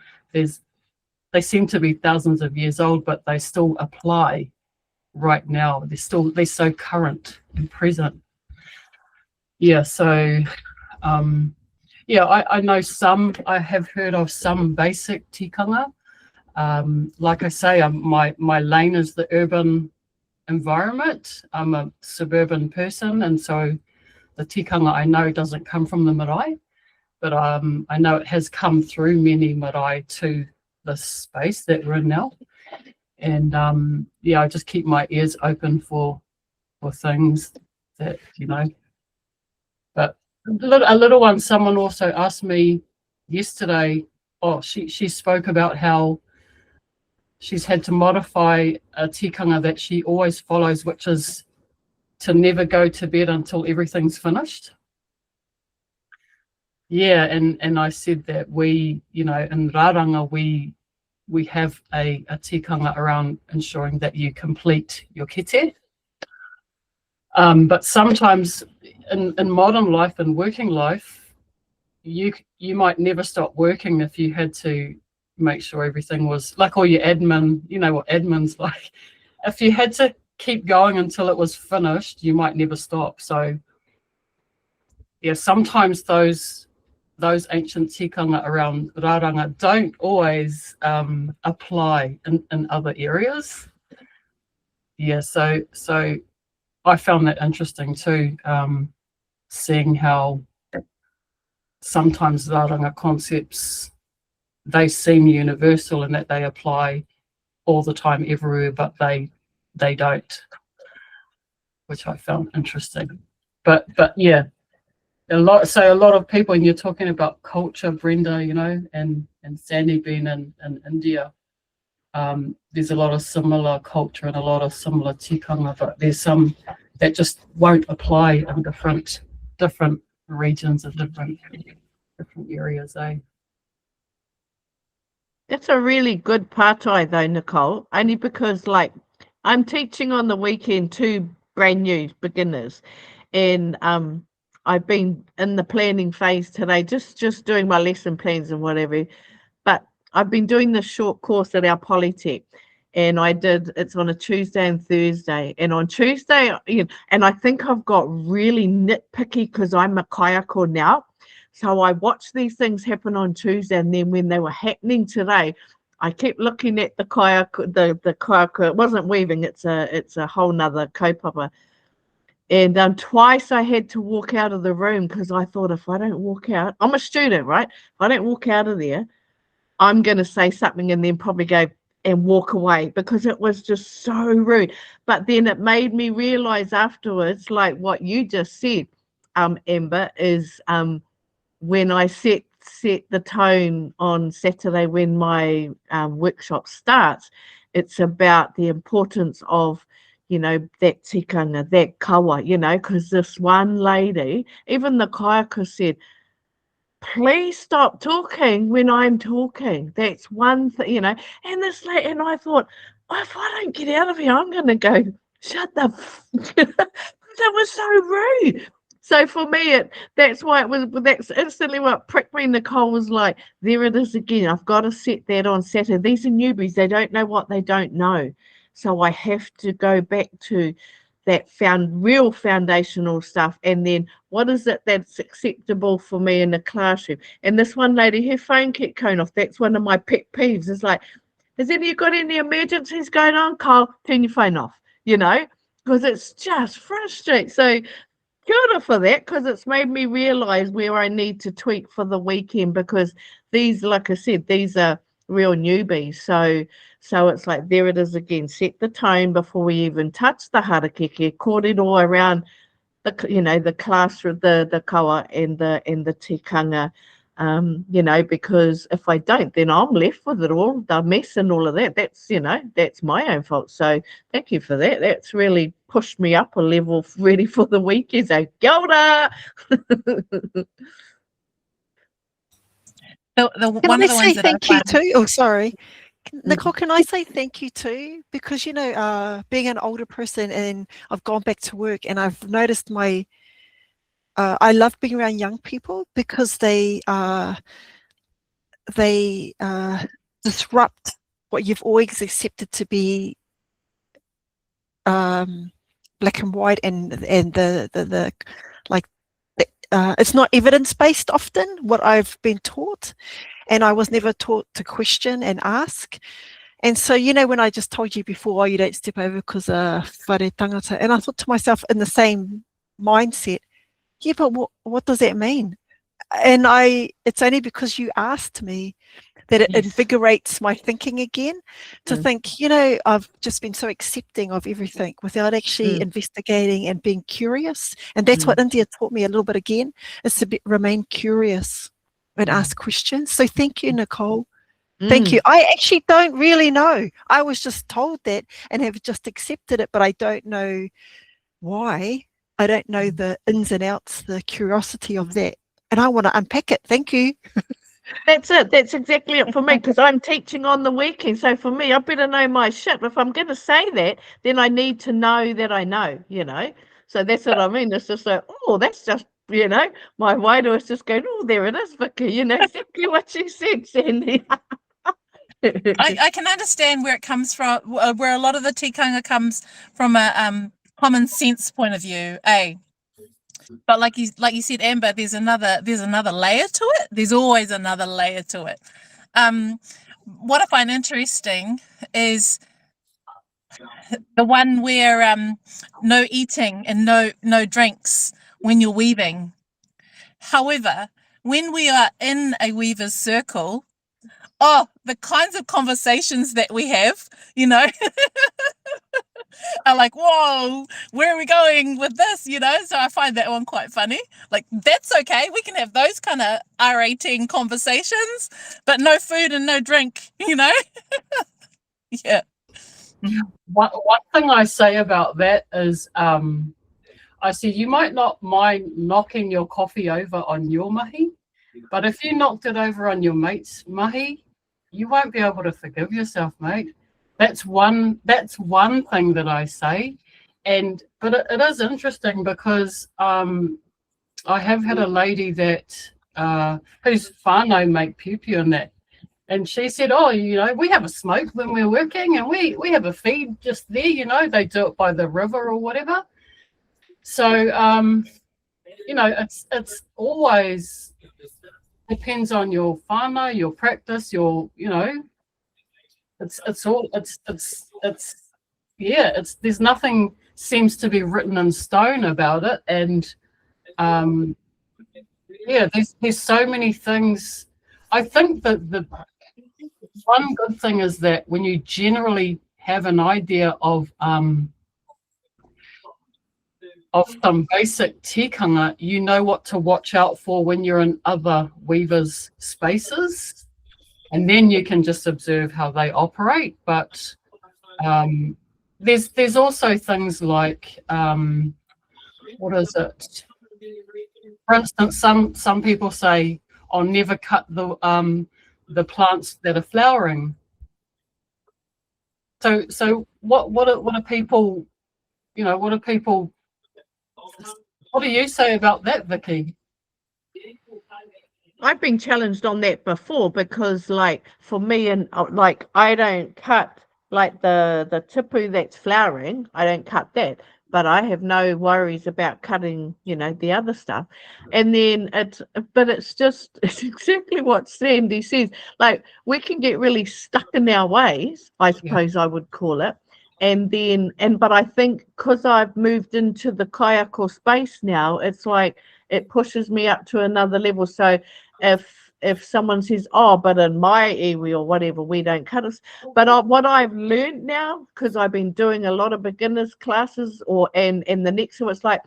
They seem to be thousands of years old, but they still apply right now. They're so current and present. Yeah, so I know I have heard of some basic tikanga. Like I say, my lane is the urban environment. I'm a suburban person, and so the tikanga I know doesn't come from the marae, but I know it has come through many marae to this space that we're in now. And I just keep my ears open for things that But a little one, someone also asked me yesterday. Oh, she spoke about how she's had to modify a tikanga that she always follows, which is to never go to bed until everything's finished. Yeah, and I said that we, in Raranga, we have a tikanga around ensuring that you complete your kete. But sometimes in modern life and working life, you might never stop working if you had to make sure everything was like all your admin. You know what admin's like. If you had to keep going until it was finished, you might never stop. So yeah, sometimes those ancient tikanga around Raranga don't always apply in other areas. Yeah, so I found that interesting too, seeing how sometimes Raranga concepts, they seem universal and that they apply all the time everywhere, but they don't, which I found interesting. But yeah, a lot of people, and you're talking about culture, Brenda, and Sandy being in India, there's a lot of similar culture and a lot of similar tikanga, but there's some that just won't apply in different regions of different areas, eh? That's a really good partai though, Nicole, only because I'm teaching on the weekend 2 brand new beginners, and I've been in the planning phase today, just doing my lesson plans and whatever, but I've been doing this short course at our Polytech, and it's on a Tuesday and Thursday, and on Tuesday, and I think I've got really nitpicky because I'm a kaiako now. So I watched these things happen on Tuesday, and then when they were happening today, I kept looking at the kaiako, the kaiako. It wasn't weaving; it's a whole nother kaupapa. And twice I had to walk out of the room because I thought, if I don't walk out, I'm a student, right? If I don't walk out of there, I'm going to say something and then probably go and walk away, because it was just so rude. But then it made me realize afterwards, like what you just said, Amber, is when I set the tone on Saturday when my workshop starts, it's about the importance of, you know, that tikanga, that kawa, you know, because this one lady, even the kaiaka, said, please stop talking when I'm talking. That's one thing, you know. And this lady, and I thought, oh, if I don't get out of here, I'm going to go, shut the that was so rude. So for me, that's why that's instantly what pricked me. Nicole was like, there it is again. I've got to set that on Saturday. These are newbies. They don't know what they don't know. So I have to go back to that real foundational stuff. And then what is it that's acceptable for me in the classroom? And this one lady, her phone kept going off. That's one of my pet peeves. It's like, has you got any emergencies going on? Kyle, turn your phone off, you know, because it's just frustrating. So kia ora for that, because it's made me realize where I need to tweak for the weekend, because these, like I said, these are real newbies. So it's like, there it is again, set the tone before we even touch the harakeke, kōrero around the, you know, the classroom, the kawa and the tikanga, you know, because if I don't, then I'm left with it all, the mess and all of that. That's, you know, that's my own fault. So thank you for that. That's really pushed me up a level, ready for the weekend. So kia ora. One of the ones that I thank you find, too? Oh, sorry. Nicole, can I say thank you too? Because, you know, being an older person, and I've gone back to work, and I've noticed I love being around young people, because they disrupt what you've always accepted to be black and white, and the like. It's not evidence-based often, what I've been taught, and I was never taught to question and ask. And so, you know, when I just told you before, you don't step over because whare tangata, and I thought to myself in the same mindset, yeah, but what does that mean? And it's only because you asked me that it invigorates my thinking again, to think, you know, I've just been so accepting of everything without actually investigating and being curious. And that's what India taught me a little bit again, is to remain curious and ask questions. So thank you, Nicole. Thank you. I actually don't really know. I was just told that and have just accepted it, but I don't know why. I don't know the ins and outs, the curiosity of that. And I want to unpack it. Thank you. That's it. That's exactly it for me, because I'm teaching on the weekend. So for me, I better know my shit. If I'm going to say that, then I need to know that I know, you know. So that's what I mean. It's just like, oh, that's just, you know, my waiter is just going, oh, there it is, Vicky. You know, exactly what you said, Sandy. I can understand where it comes from, where a lot of the tikanga comes from a common sense point of view, eh? But like you said, Amber, there's another layer to it. There's always another layer to it. What I find interesting is the one where no eating and no drinks when you're weaving. However, when we are in a weaver's circle, oh, the kinds of conversations that we have, you know, are like, whoa, where are we going with this, you know? So I find that one quite funny. Like, that's okay. We can have those kind of R18 conversations, but no food and no drink, you know? Yeah. One thing I say about that is, I said, you might not mind knocking your coffee over on your mahi, but if you knocked it over on your mate's mahi, you won't be able to forgive yourself, mate. That's one thing that I say. But it is interesting, because I have had a lady that whose whānau make piu-piu and that. And she said, oh, you know, we have a smoke when we're working, and we have a feed just there, you know, they do it by the river or whatever. So, you know, it's always depends on your whānau, your practice, your, you know, there's nothing seems to be written in stone about it. And yeah, there's so many things. I think that the one good thing is that when you generally have an idea of some basic tikanga, you know what to watch out for when you're in other weavers' spaces, and then you can just observe how they operate. But there's also things like what is it? For instance, some people say, "I'll never cut the plants that are flowering." So what are people, you know, what do you say about that, Vicky? I've been challenged on that before because, like, for me, and like, I don't cut like the tapu that's flowering. I don't cut that, but I have no worries about cutting, you know, the other stuff. And then it's just it's exactly what Sandy says. Like, we can get really stuck in our ways, I suppose I would call it. But I think because I've moved into the kayako space now, it's like it pushes me up to another level. So if someone says, "Oh, but in my iwi or whatever, we don't cut us," but what I've learned now, because I've been doing a lot of beginners classes, and the next one, it's like,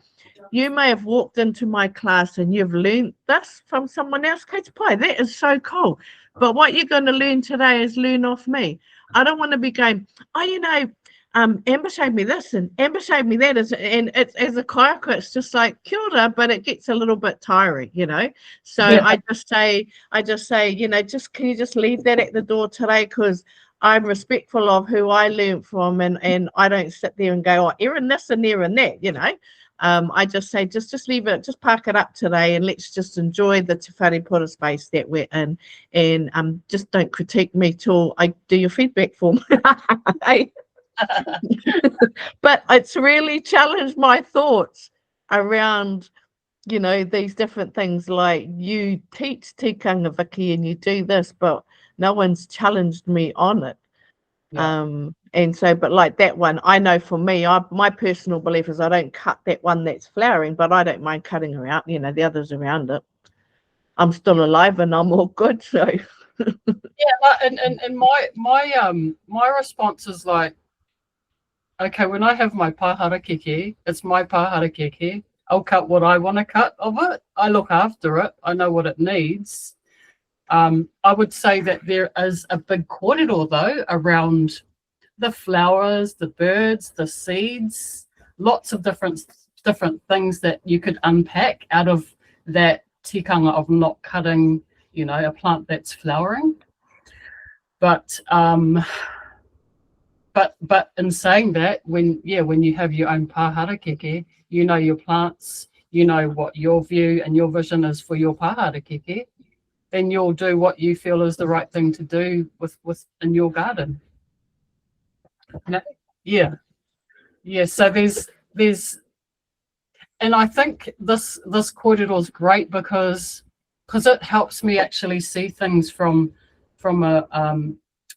you may have walked into my class and you've learned this from someone else. Kate Pai, that is so cool. But what you're going to learn today is learn off me. I don't want to be going, "Oh, you know, Amber showed me this and Amber showed me that," and it's, as a kayako, it's just like kia ora, but it gets a little bit tiring, you know. So I just say, you know, can you just leave that at the door today, because I'm respectful of who I learned from, and I don't sit there and go, "Oh, Erin this and Erin that," you know. I just say, just leave it, just park it up today, and let's just enjoy the te wharepura space that we're in, and just don't critique me till I do your feedback form. But it's really challenged my thoughts around, you know, these different things. Like, you teach tikanga, Vicky, and you do this, but no one's challenged me on it. And so, but like that one, I know for me, my personal belief is I don't cut that one that's flowering, but I don't mind cutting around, you know, the others around it. I'm still alive and I'm all good. So and my response is like, okay, when I have my harakeke, it's my harakeke. I'll cut what I want to cut of it. I look after it. I know what it needs. I would say that there is a big kōrero, though, around the flowers, the birds, the seeds, lots of different things that you could unpack out of that tikanga of not cutting, you know, a plant that's flowering. But in saying that, when you have your own harakeke, you know your plants, you know what your view and your vision is for your harakeke, then you'll do what you feel is the right thing to do with in your garden. So there's and I think this kōrero is great because it helps me actually see things from a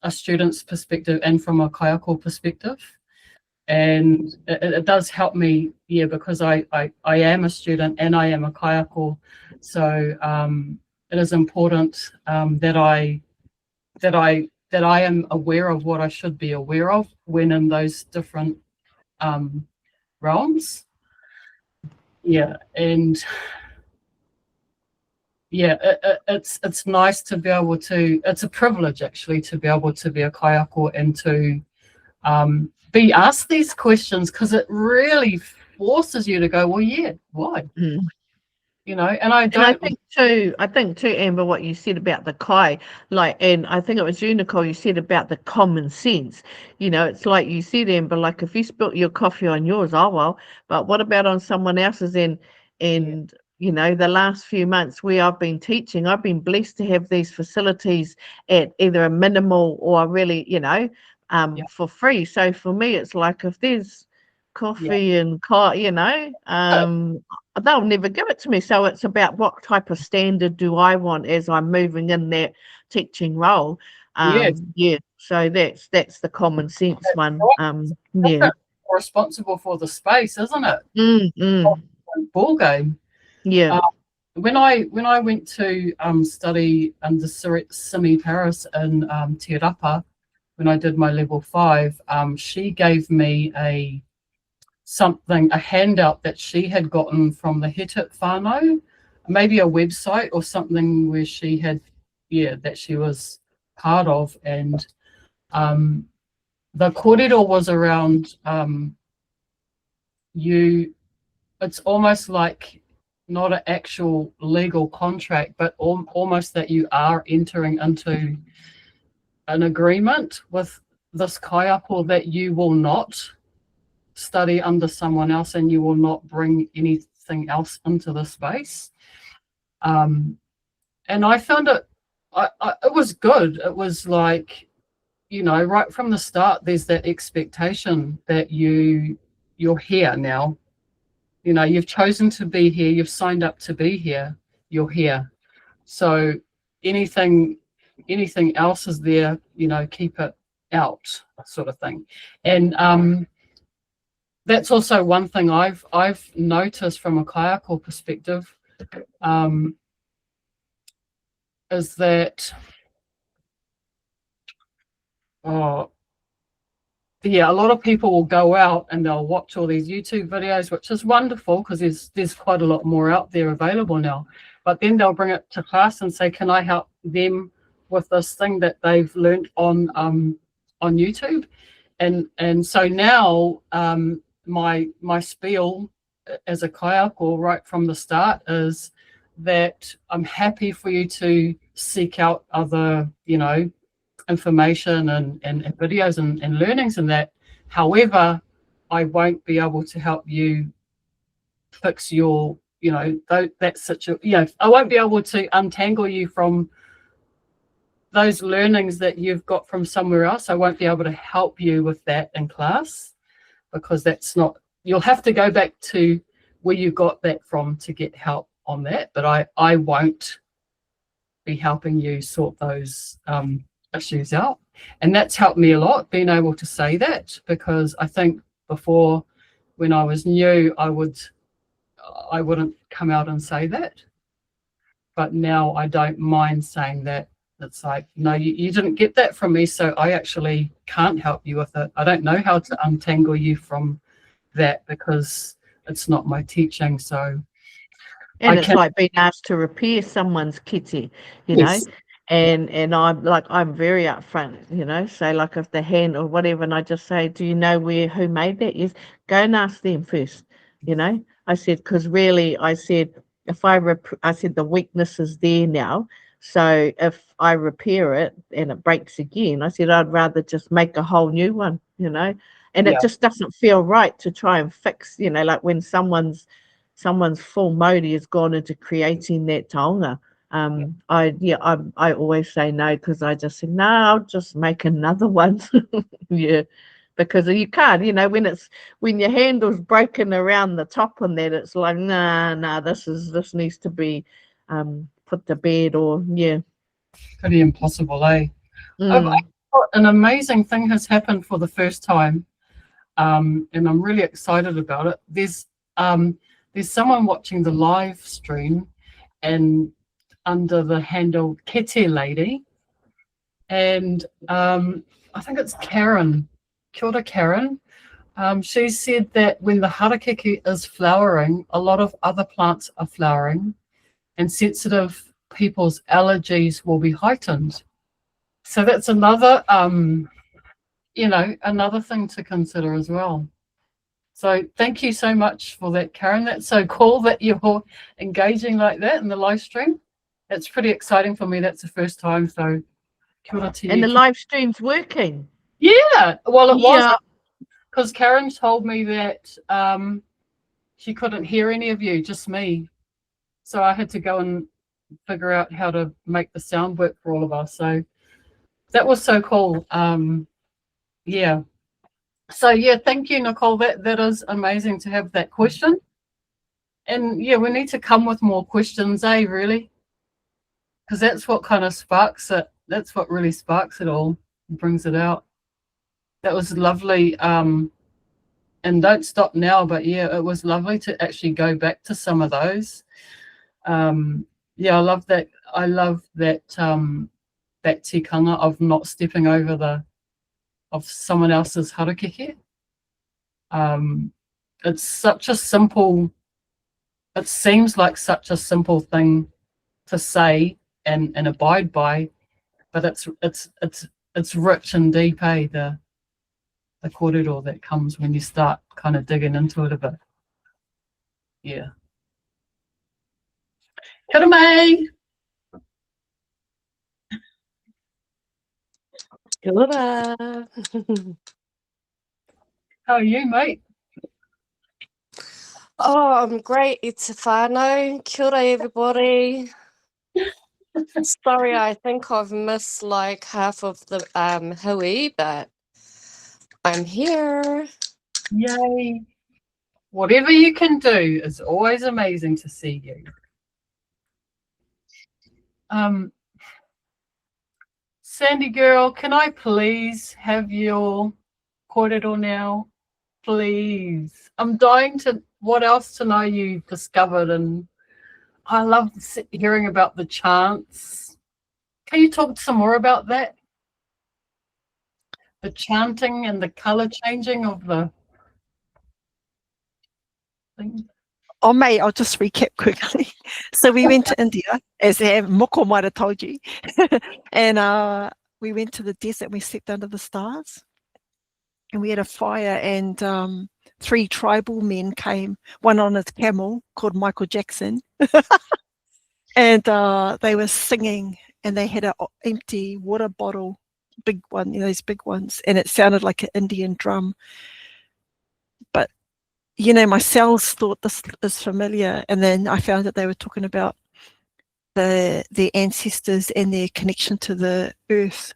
student's perspective and from a kayako perspective, and it does help me, because I am a student and I am a kayako, so it is important that I am aware of what I should be aware of when in those different realms. It's nice to be able to, it's a privilege actually to be able to be a kayako and to be asked these questions, because it really forces you to go, well, why? You know, and I think too, Amber, what you said about the kai, like, and I think it was you, Nicole, you said about the common sense. You know, it's like you said, Amber, like, if you spilt your coffee on yours, oh well, but what about on someone else's? And you know, the last few months where I've been teaching, I've been blessed to have these facilities at either a minimal or really, you know, for free. So for me, it's like, if there's coffee and you know, they'll never give it to me. So it's about what type of standard do I want as I'm moving in that teaching role. So that's the common sense one. responsible for the space, isn't it? Mm. Ball game. Yeah. When I went to study under Simi Paris in Te Rapa, when I did my level 5, she gave me a handout that she had gotten from the Hittite whānau, maybe a website or something where she had, that she was part of, and the kōrero was around it's almost like not an actual legal contract, but almost that you are entering into an agreement with this kaiapo that you will not study under someone else and you will not bring anything else into the space. And I found it was good. It was like, right from the start, there's that expectation that you're here now. You've chosen to be here, you've signed up to be here, you're here. So anything else is there, keep it out, sort of thing. And that's also one thing I've noticed from a kaiako perspective, is that a lot of people will go out and they'll watch all these YouTube videos, which is wonderful because there's quite a lot more out there available now. But then they'll bring it to class and say, can I help them with this thing that they've learned on YouTube? And so now my spiel as a kaiako right from the start is that I'm happy for you to seek out other, information and videos and learnings and that. However, I won't be able to help you fix your, that situation. I won't be able to untangle you from those learnings that you've got from somewhere else. I won't be able to help you with that in class, because that's not, you'll have to go back to where you got that from to get help on that. But I won't be helping you sort those issues out. And that's helped me a lot, being able to say that, because I think before, when I was new, I wouldn't come out and say that. But now I don't mind saying that. It's like, no, you didn't get that from me, so I actually can't help you with it. I don't know how to untangle you from that because it's not my teaching. So, and it's like being asked to repair someone's kiti, Yes. And I'm very upfront, so like if the hand or whatever, and I just say, do you know who made that? Yes, go and ask them first. I said, because really, I said, if I said the weakness is there now, so if I repair it and it breaks again, I said I'd rather just make a whole new one, and it just doesn't feel right to try and fix, like when someone's full modi has gone into creating that taonga. I always say no, because I just said, no, I'll just make another one. Because you can't, when your handle's broken around the top and that, it's like, nah, this needs to be put to bed, or pretty impossible, eh? An amazing thing has happened for the first time, and I'm really excited about it. There's someone watching the live stream, and under the handle Kete Lady, and I think it's Karen. Kia ora, Karen. She said that when the harakeke is flowering, a lot of other plants are flowering, and sensitive people's allergies will be heightened. So that's another, another thing to consider as well. So thank you so much for that, Karen. That's so cool that you're engaging like that in the live stream. It's pretty exciting for me. That's the first time. So kia ora to you. And the live stream's working. Yeah. Well, it wasn't, because Karen told me that she couldn't hear any of you, just me. So I had to go and figure out how to make the sound work for all of us. So that was so cool. So thank you, Nicole. That is amazing to have that question. And we need to come with more questions, really? Because that's what kind of sparks it. That's what really sparks it all and brings it out. That was lovely. don't stop now. But yeah, it was lovely to actually go back to some of those. Yeah, I love that. I love that that tikanga of not stepping over of someone else's harakeke. It's such a simple. It seems like such a simple thing to say and abide by, but it's rich and deep, the kōrero that comes when you start kind of digging into it a bit. Yeah. Kia ora, May. Kia ora. How are you, mate? Oh, I'm great. It's whānau. Kia ora, everybody. Sorry, I think I've missed like half of the hui, but I'm here. Yay. Whatever you can do is always amazing to see you. Sandy girl, can I please have your kōrero now? Please. I'm dying to what else to know you discovered, and I love hearing about the chants. Can you talk some more about that? The chanting and the color changing of the thing. Oh, mate, I'll just recap quickly. So we went to India, as Moko might have told you, and we went to the desert. We slept under the stars, and we had a fire. And 3 tribal men came, one on his camel called Michael Jackson, and they were singing. And they had an empty water bottle, big one, those big ones, and it sounded like an Indian drum. But my cells thought this is familiar, and then I found that they were talking about their ancestors and their connection to the earth,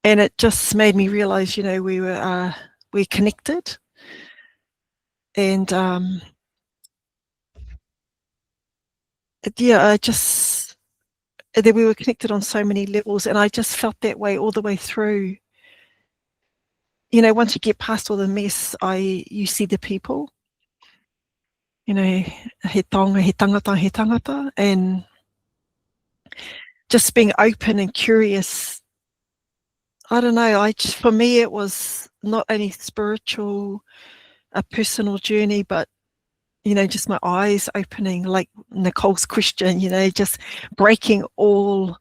and it just made me realize, we're connected, and that we were connected on so many levels, and I just felt that way all the way through. Once you get past all the mess, you see the people. He tonga, he tangata, and just being open and curious. I don't know. For me, it was not only spiritual, a personal journey, but just my eyes opening, like Nicole's question. Just breaking all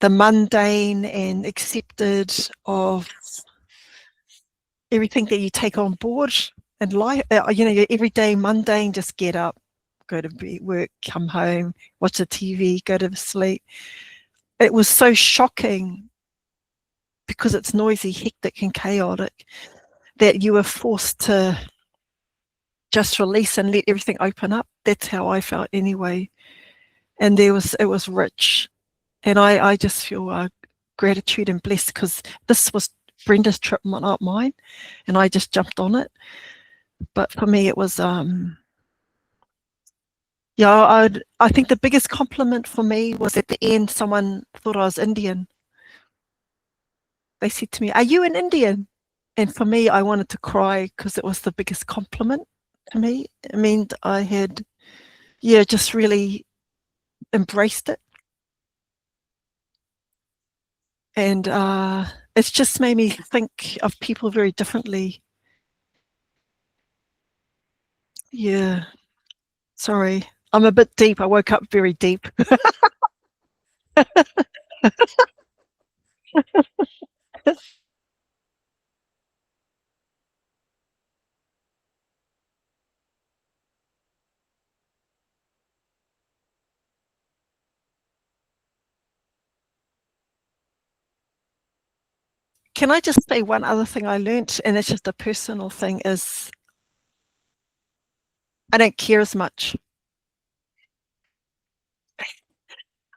the mundane and accepted of everything that you take on board in life. Your everyday mundane, just get up, go to bed, work, come home, watch the TV, go to sleep. It was so shocking because it's noisy, hectic and chaotic that you were forced to just release and let everything open up. That's how I felt anyway. And it was rich. And I just feel gratitude and blessed because this was Brenda's trip, not mine, and I just jumped on it. But for me, it was I think the biggest compliment for me was at the end. Someone thought I was Indian. They said to me, "Are you an Indian?" And for me, I wanted to cry because it was the biggest compliment to me. I mean, I had just really embraced it. And it's just made me think of people very differently. Yeah. Sorry. I'm a bit deep. I woke up very deep. Can I just say one other thing I learnt, and it's just a personal thing, is I don't care as much.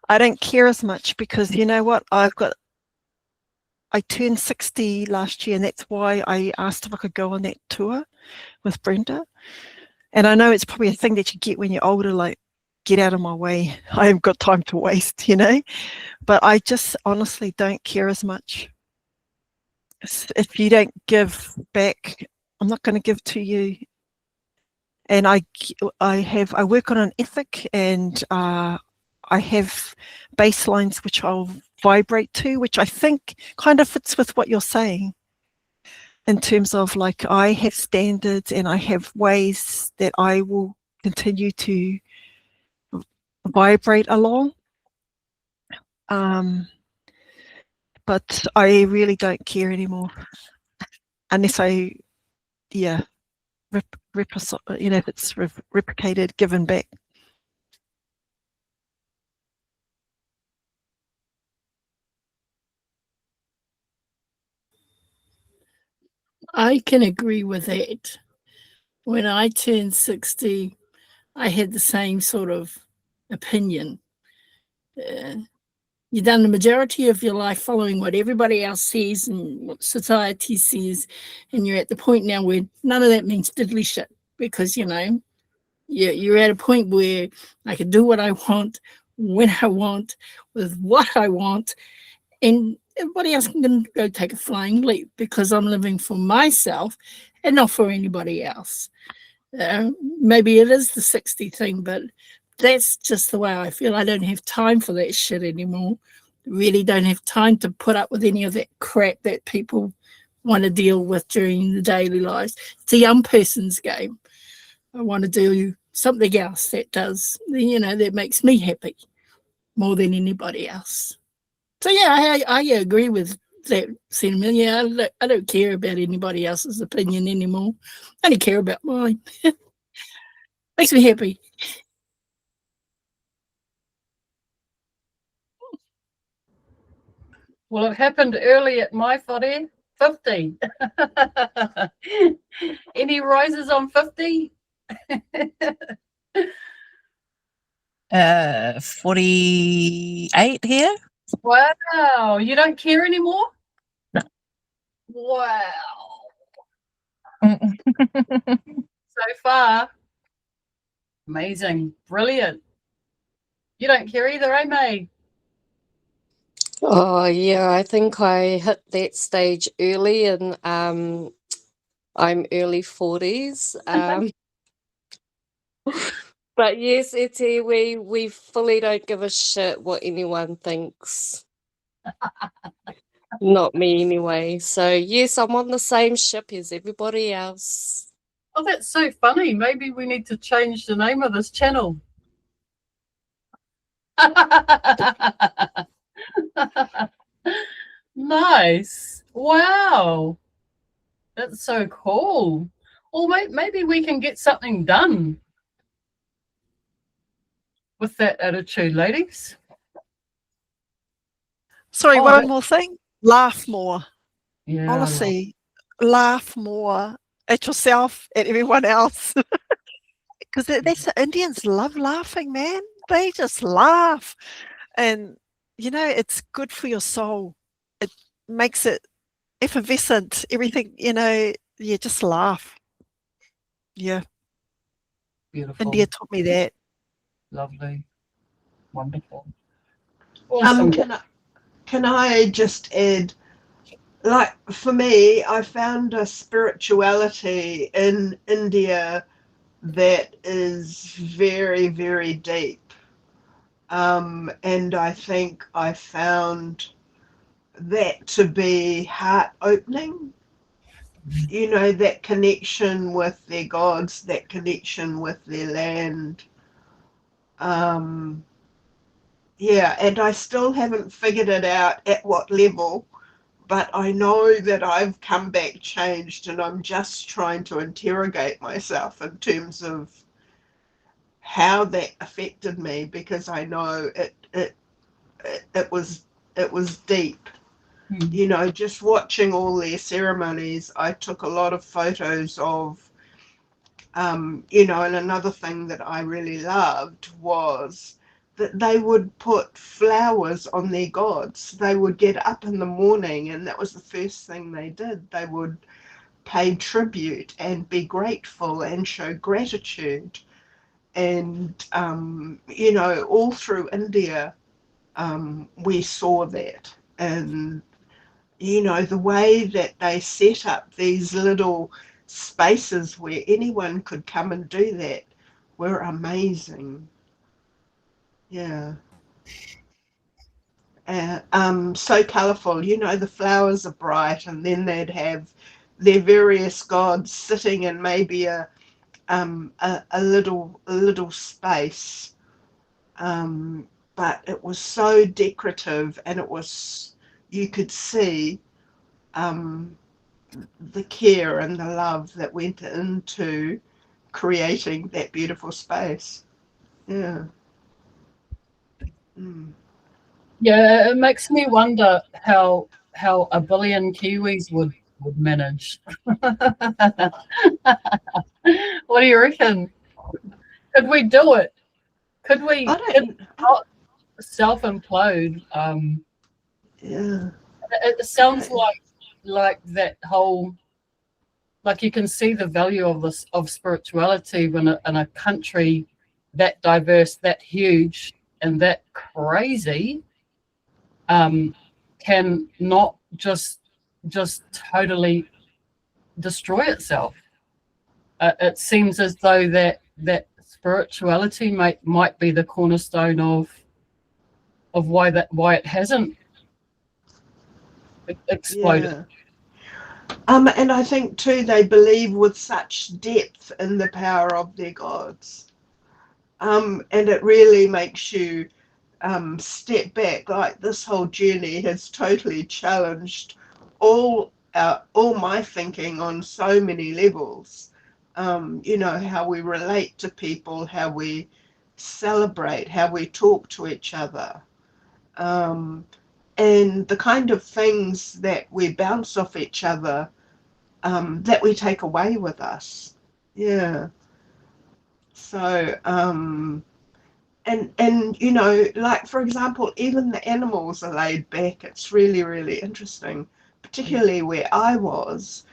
I don't care as much because you know what? I turned 60 last year, and that's why I asked if I could go on that tour with Brenda. And I know it's probably a thing that you get when you're older, like, get out of my way. I haven't got time to waste, But I just honestly don't care as much. if you don't give back, I'm not going to give to you. And I work on an ethic, and I have baselines which I'll vibrate to, which I think kind of fits with what you're saying in terms of, like, I have standards and I have ways that I will continue to vibrate along. But I really don't care anymore unless I, if it's replicated, given back. I can agree with that. When I turned 60, I had the same sort of opinion. You've done the majority of your life following what everybody else says and what society says, and you're at the point now where none of that means diddly shit, because, you know, you're at a point where I can do what I want, when I want, with what I want, and everybody else can go take a flying leap because I'm living for myself and not for anybody else. Maybe it is the 60 thing, but that's just the way I feel. I don't have time for that shit anymore. Really don't have time to put up with any of that crap that people want to deal with during the daily lives. It's a young person's game. I want to do something else that does, you know, that makes me happy more than anybody else. So yeah, I agree with that sentiment. Yeah, I don't care about anybody else's opinion anymore. I only care about mine. Makes me happy. Well, it happened early at my whare, 50. Any rises on 50? 48 here. Wow, you don't care anymore? No. Wow. So far, amazing, brilliant. You don't care either, eh, May? Oh yeah, I think I hit that stage early, and I'm early 40s. But yes, Eti, we fully don't give a shit what anyone thinks. Not me anyway. So yes, I'm on the same ship as everybody else. Oh, that's so funny. Maybe we need to change the name of this channel. Nice. Wow. That's so cool. Well, maybe we can get something done with that attitude, ladies. Sorry, Oh, one more thing. Laugh more. Yeah. Honestly, laugh more at yourself, at everyone else. Because that's the Indians love laughing, man. They just laugh. And, you know, it's good for your soul. It makes it effervescent. Everything, you know, yeah, just laugh. Yeah. Beautiful. India taught me that. Lovely. Wonderful. Awesome. Can I just add, like, for me, I found a spirituality in India that is very, very deep. And I think I found that to be heart opening. You know, that connection with their gods, that connection with their land. Yeah, and I still haven't figured it out at what level, but I know that I've come back changed, and I'm just trying to interrogate myself in terms of how that affected me, because I know it was deep. You know, just watching all their ceremonies, I took a lot of photos of, you know, and another thing that I really loved was that they would put flowers on their gods. They would get up in the morning, and that was the first thing they did. They would pay tribute and be grateful and show gratitude. And, you know, all through India, we saw that. And you know, the way that they set up these little spaces where anyone could come and do that were amazing. Yeah. So colourful, you know, the flowers are bright, and then they'd have their various gods sitting in maybe a little space, but it was so decorative, and it was, you could see the care and the love that went into creating that beautiful space. Yeah. Mm. Yeah, it makes me wonder how a billion Kiwis would manage. What do you reckon? Could we do it? Could we I don't. not self implode? Yeah. It sounds like that whole, like you can see the value of this of spirituality when in a country that diverse, that huge, and that crazy, can not just totally destroy itself. It seems as though that spirituality might be the cornerstone of why it hasn't exploded. Yeah. And I think too they believe with such depth in the power of their gods. And it really makes you step back. Like, this whole journey has totally challenged all my thinking on so many levels. You know, how we relate to people, how we celebrate, how we talk to each other. And the kind of things that we bounce off each other, that we take away with us. Yeah. So, and you know, like, for example, even the animals are laid back. It's really, really interesting, particularly where I was.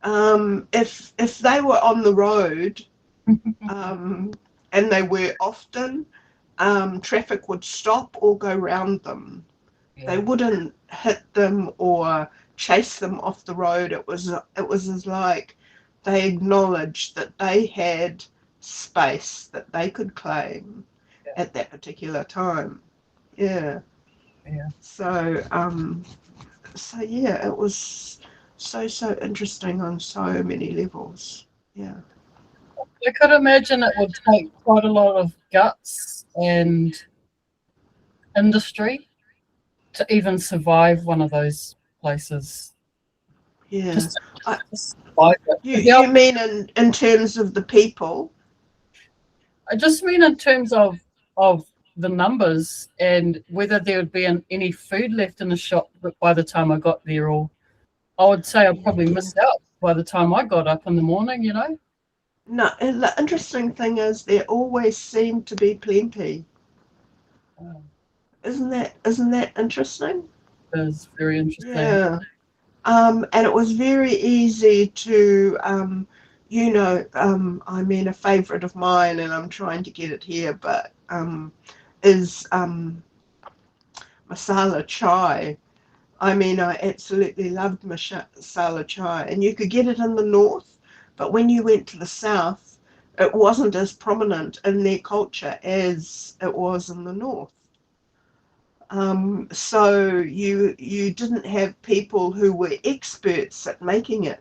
If they were on the road, and they were often, traffic would stop or go round them. They Yeah. wouldn't hit them or chase them off the road. It was as like they acknowledged that they had space that they could claim at that particular time. Yeah. Yeah. So so yeah, it was so interesting on so many levels. Yeah. I could imagine it would take quite a lot of guts and industry to even survive one of those places. Yeah. Just I, to survive it. you mean in terms of the people? I just mean in terms of the numbers and whether there would be any food left in the shop by the time I got there, or I would say I probably missed out by the time I got up in the morning, you know? No, and the interesting thing is there always seemed to be plenty. Isn't that interesting? It was very interesting. Yeah. And it was very easy to, you know, I mean, a favourite of mine, and I'm trying to get it here, but is masala chai. I mean, I absolutely loved masala chai, and you could get it in the north, but when you went to the south, it wasn't as prominent in their culture as it was in the north. So you didn't have people who were experts at making it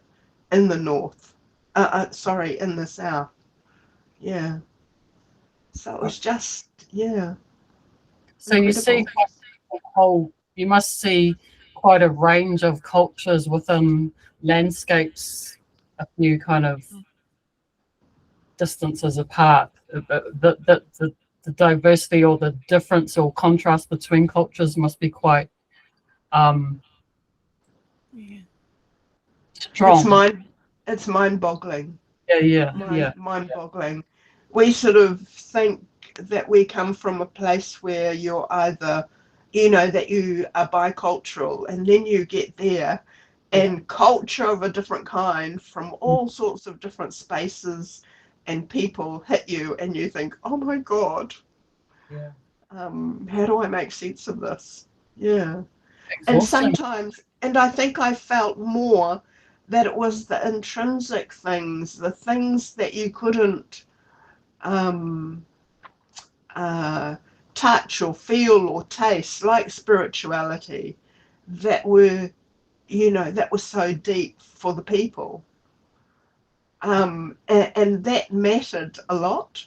in the north. Sorry, in the south. Yeah. So it was just, yeah. So you see you must see quite a range of cultures within landscapes a few kind of distances apart. The diversity or the difference or contrast between cultures must be quite strong. It's mind-boggling. Yeah. Mind-boggling. We sort of think that we come from a place where you're either, you know, that you are bicultural, and then you get there and culture of a different kind from all sorts of different spaces and people hit you, and you think, oh my God, Yeah. how do I make sense of this? Yeah. And exhausting. sometimes, and I think I felt more that it was the intrinsic things, the things that you couldn't um, touch or feel or taste, like spirituality, that were, that was so deep for the people. And that mattered a lot,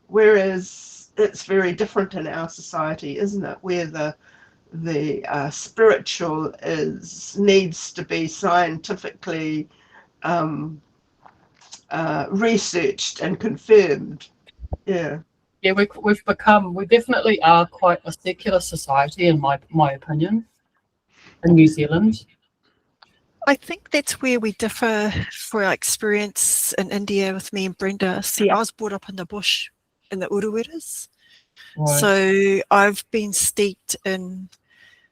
whereas it's very different in our society, isn't it? Where the spiritual needs to be scientifically researched and confirmed. Yeah. Yeah, we definitely are quite a secular society, in my opinion, in New Zealand. I think that's where we differ for our experience in India with me and Brenda. See, I was brought up in the bush, in the uruweras. Right. So I've been steeped in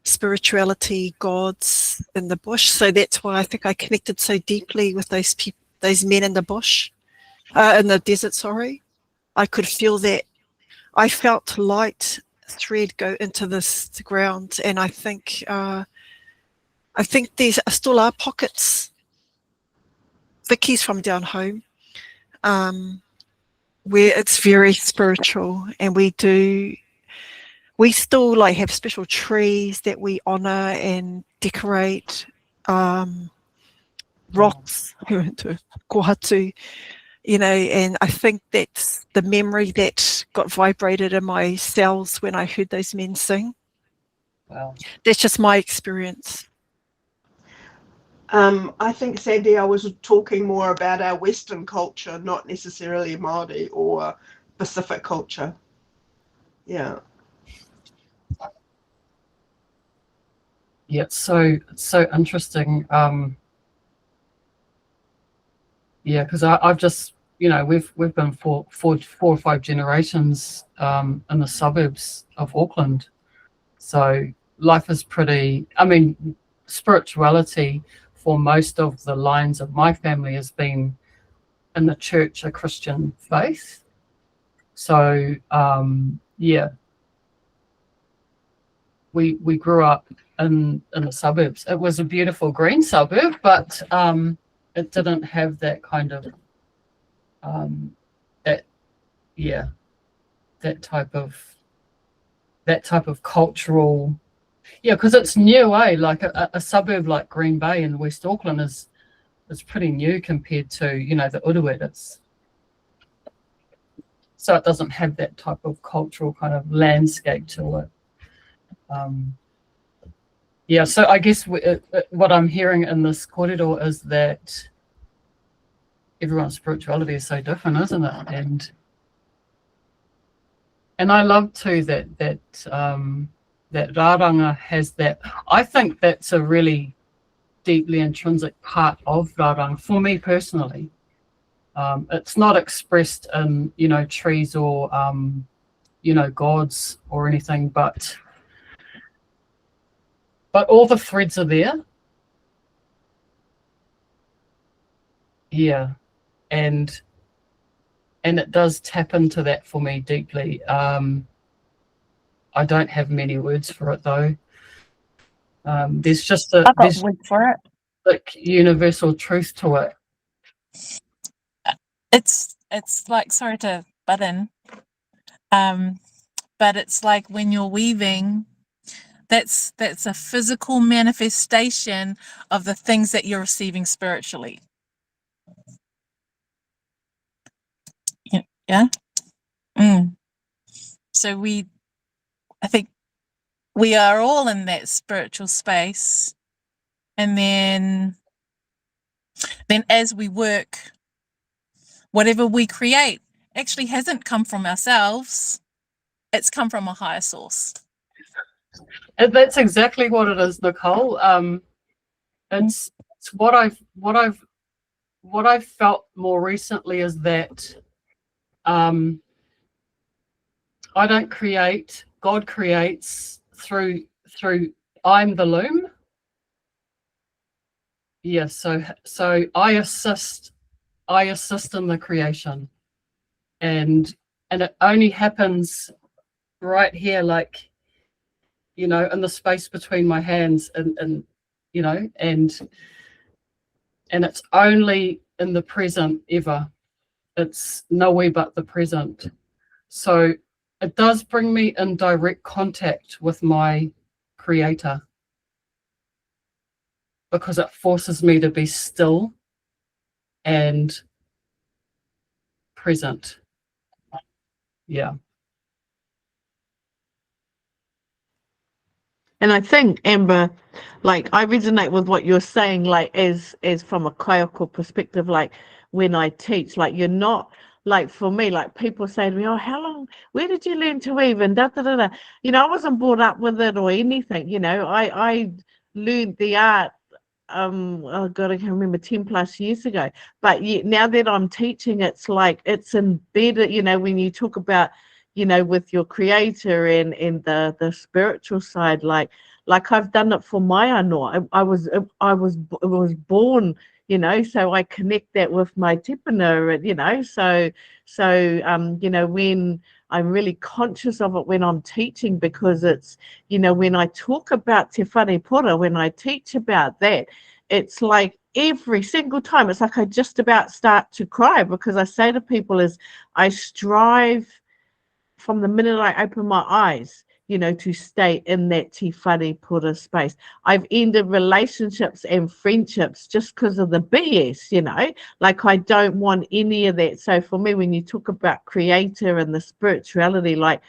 spirituality, gods in the bush. So that's why I think I connected so deeply with those people, those men in the bush, in the desert, sorry. I could feel that. I felt light thread go into the ground, and I think there still are pockets. Vicky's from down home, where it's very spiritual, and we still like have special trees that we honor and decorate, rocks, kōrero, and I think that's the memory that got vibrated in my cells when I heard those men sing. Wow. That's just my experience. I think, Sandy, I was talking more about our Western culture, not necessarily Māori or Pacific culture. Yeah. Yeah, it's so interesting. Yeah, because I've just, we've been for 4 or 5 generations in the suburbs of Auckland. So life is pretty, spirituality for most of the lines of my family has been in the church, a Christian faith. So yeah, we grew up in the suburbs. It was a beautiful green suburb, but it didn't have that kind of that type of cultural, because it's new, like a suburb like Green Bay in West Auckland is pretty new compared to the uruweras. So it doesn't have that type of cultural kind of landscape to it. So I guess what I'm hearing in this kōrero is that everyone's spirituality is so different, isn't it? And I love too that rāranga has that. I think that's a really deeply intrinsic part of rāranga for me personally. It's not expressed in trees or gods or anything, but all the threads are there. Yeah, and it does tap into that for me deeply. I don't have many words for it though. There's just I got a word for it. like universal truth to it. It's like, sorry to butt in, but it's like when you're weaving, that's a physical manifestation of the things that you're receiving spiritually. Yeah. So I think we are all in that spiritual space, and then as we work, whatever we create actually hasn't come from ourselves, it's come from a higher source. And that's exactly what it is, Nicole. And it's what I've felt more recently is that I don't create, God creates through I'm the loom. Yeah, so I assist in the creation, and it only happens right here, like you know, in the space between my hands, and you know, and it's only in the present ever. It's nowhere but the present. So it does bring me in direct contact with my creator, because it forces me to be still and present. Yeah. And I think, Amber, like I resonate with what you're saying, like as from a kaioko perspective, like when I teach, like you're not, like for me, like people say to me, oh, how long, where did you learn to weave? And da da da da. You know, I wasn't brought up with it or anything, you know, I learned the art, oh God, I can remember 10 plus years ago. But now that I'm teaching, it's like it's embedded, you know, when you talk about, you know, with your creator and the spiritual side, like I've done it for my anō. I was born, you know, so I connect that with my tipuna, you know, so you know, when I'm really conscious of it when I'm teaching, because it's, you know, when I talk about te whare pora, when I teach about that, it's like every single time, it's like I just about start to cry, because I say to people is I strive from the minute I open my eyes, you know, to stay in that te whare pura space. I've ended relationships and friendships just because of the BS, you know, like I don't want any of that. So for me, when you talk about creator and the spirituality, like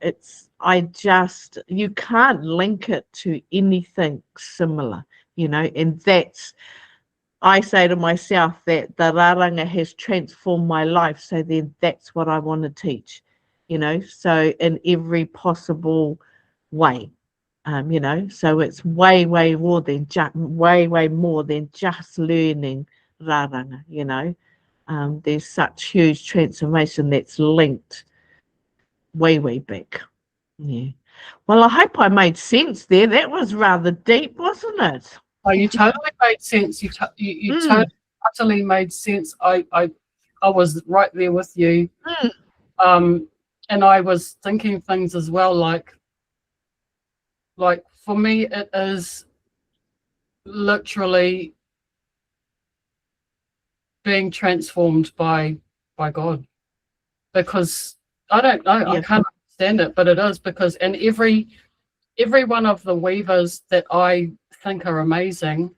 it's, you can't link it to anything similar, you know, and I say to myself that the raranga has transformed my life, so then that's what I want to teach, you know, so in every possible way, you know, so it's way more than just learning raranga, you know. There's such huge transformation that's linked way back. Yeah. Well, I hope I made sense there. That was rather deep, wasn't it? Oh, you totally made sense. You totally, utterly made sense. I was right there with you. And I was thinking things as well, like for me, it is literally being transformed by God, because I don't know, I can't understand it, but it is, because in every one of the weavers that I think are amazing,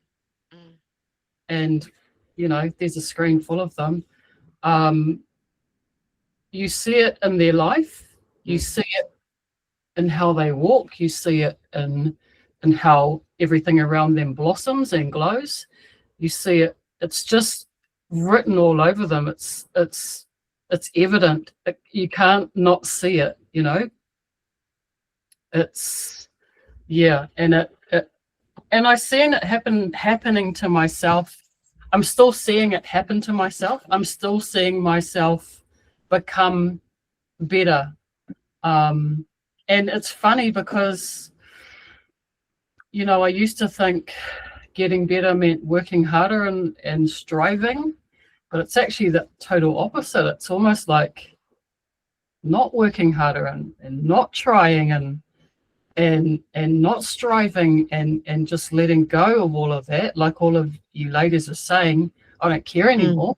and you know, there's a screen full of them, you see it in their life, you see it in how they walk, you see it in how everything around them blossoms and glows, you see it, it's just written all over them, it's evident, you can't not see it, you know. It's, yeah, and and I seen it happening to myself. I'm still seeing it happen to myself. I'm still seeing myself become better. And it's funny because, you know, I used to think getting better meant working harder and striving, but it's actually the total opposite. It's almost like not working harder and not trying and not striving and just letting go of all of that, like all of you ladies are saying, I don't care anymore.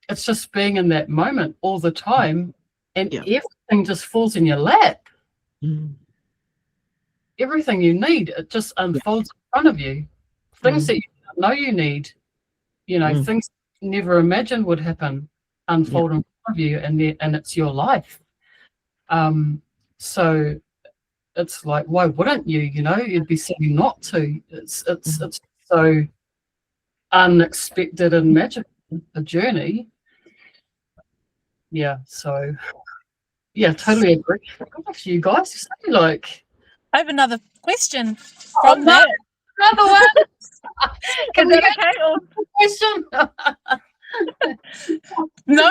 It's just being in that moment all the time, and everything just falls in your lap. Everything you need, it just unfolds in front of you. Things that you didn't know you need, you know, things you never imagined would happen, unfold in front of you, and it's your life. So it's like, why wouldn't you? You know, you'd be silly not to. It's so unexpected and magical, a journey. Yeah. So yeah, totally agree. Gosh, you guys, you say like. I have another question from that. Another one. Can we get question? No.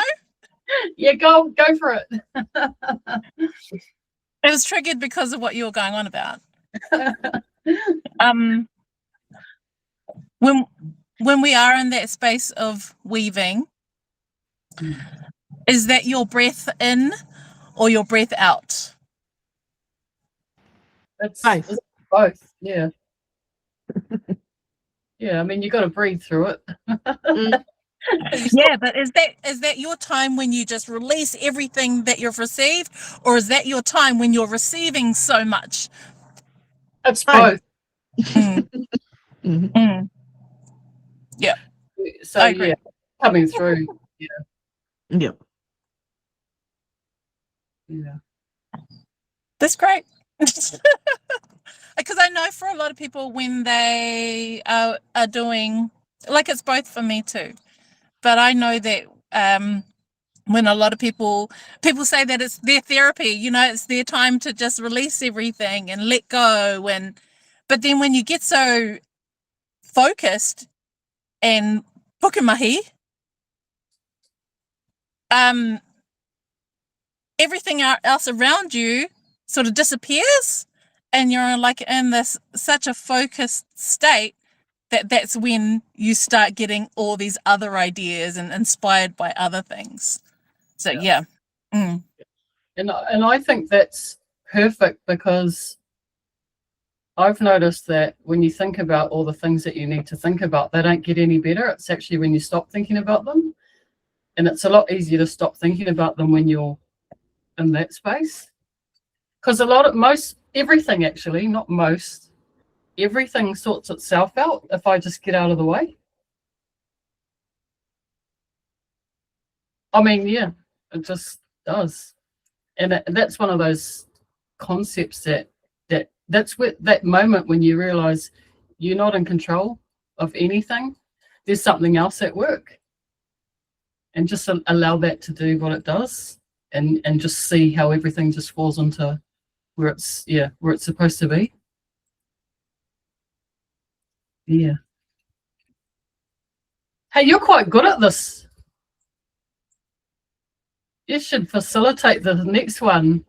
Yeah, go for it. It was triggered because of what you were going on about. When we are in that space of weaving, is that your breath in or your breath out? It's Both. both. Yeah. Yeah. I mean, you got to breathe through it. Mm. Yeah, but is that your time when you just release everything that you've received, or is that your time when you're receiving so much? It's Both. both. Mhm. Mm. Yeah, So I agree. yeah, coming through. Yeah. Yeah. That's great. Because I know for a lot of people when they are doing, like, it's both for me too, but I know that when a lot of people say that it's their therapy, it's their time to just release everything and let go, but then when you get so focused and pukumahi, everything else around you sort of disappears, and you're like in this such a focused state that's when you start getting all these other ideas and inspired by other things. So yeah. Mm. And I think that's perfect, because I've noticed that when you think about all the things that you need to think about, they don't get any better. It's actually when you stop thinking about them. And it's a lot easier to stop thinking about them when you're in that space. Because everything actually, not most, everything sorts itself out if I just get out of the way. I mean, yeah, it just does. And that's one of those concepts that's that moment when you realize you're not in control of anything. There's something else at work, and just allow that to do what it does, and just see how everything just falls into where it's supposed to be. Yeah. Hey, you're quite good at this. You should facilitate the next one.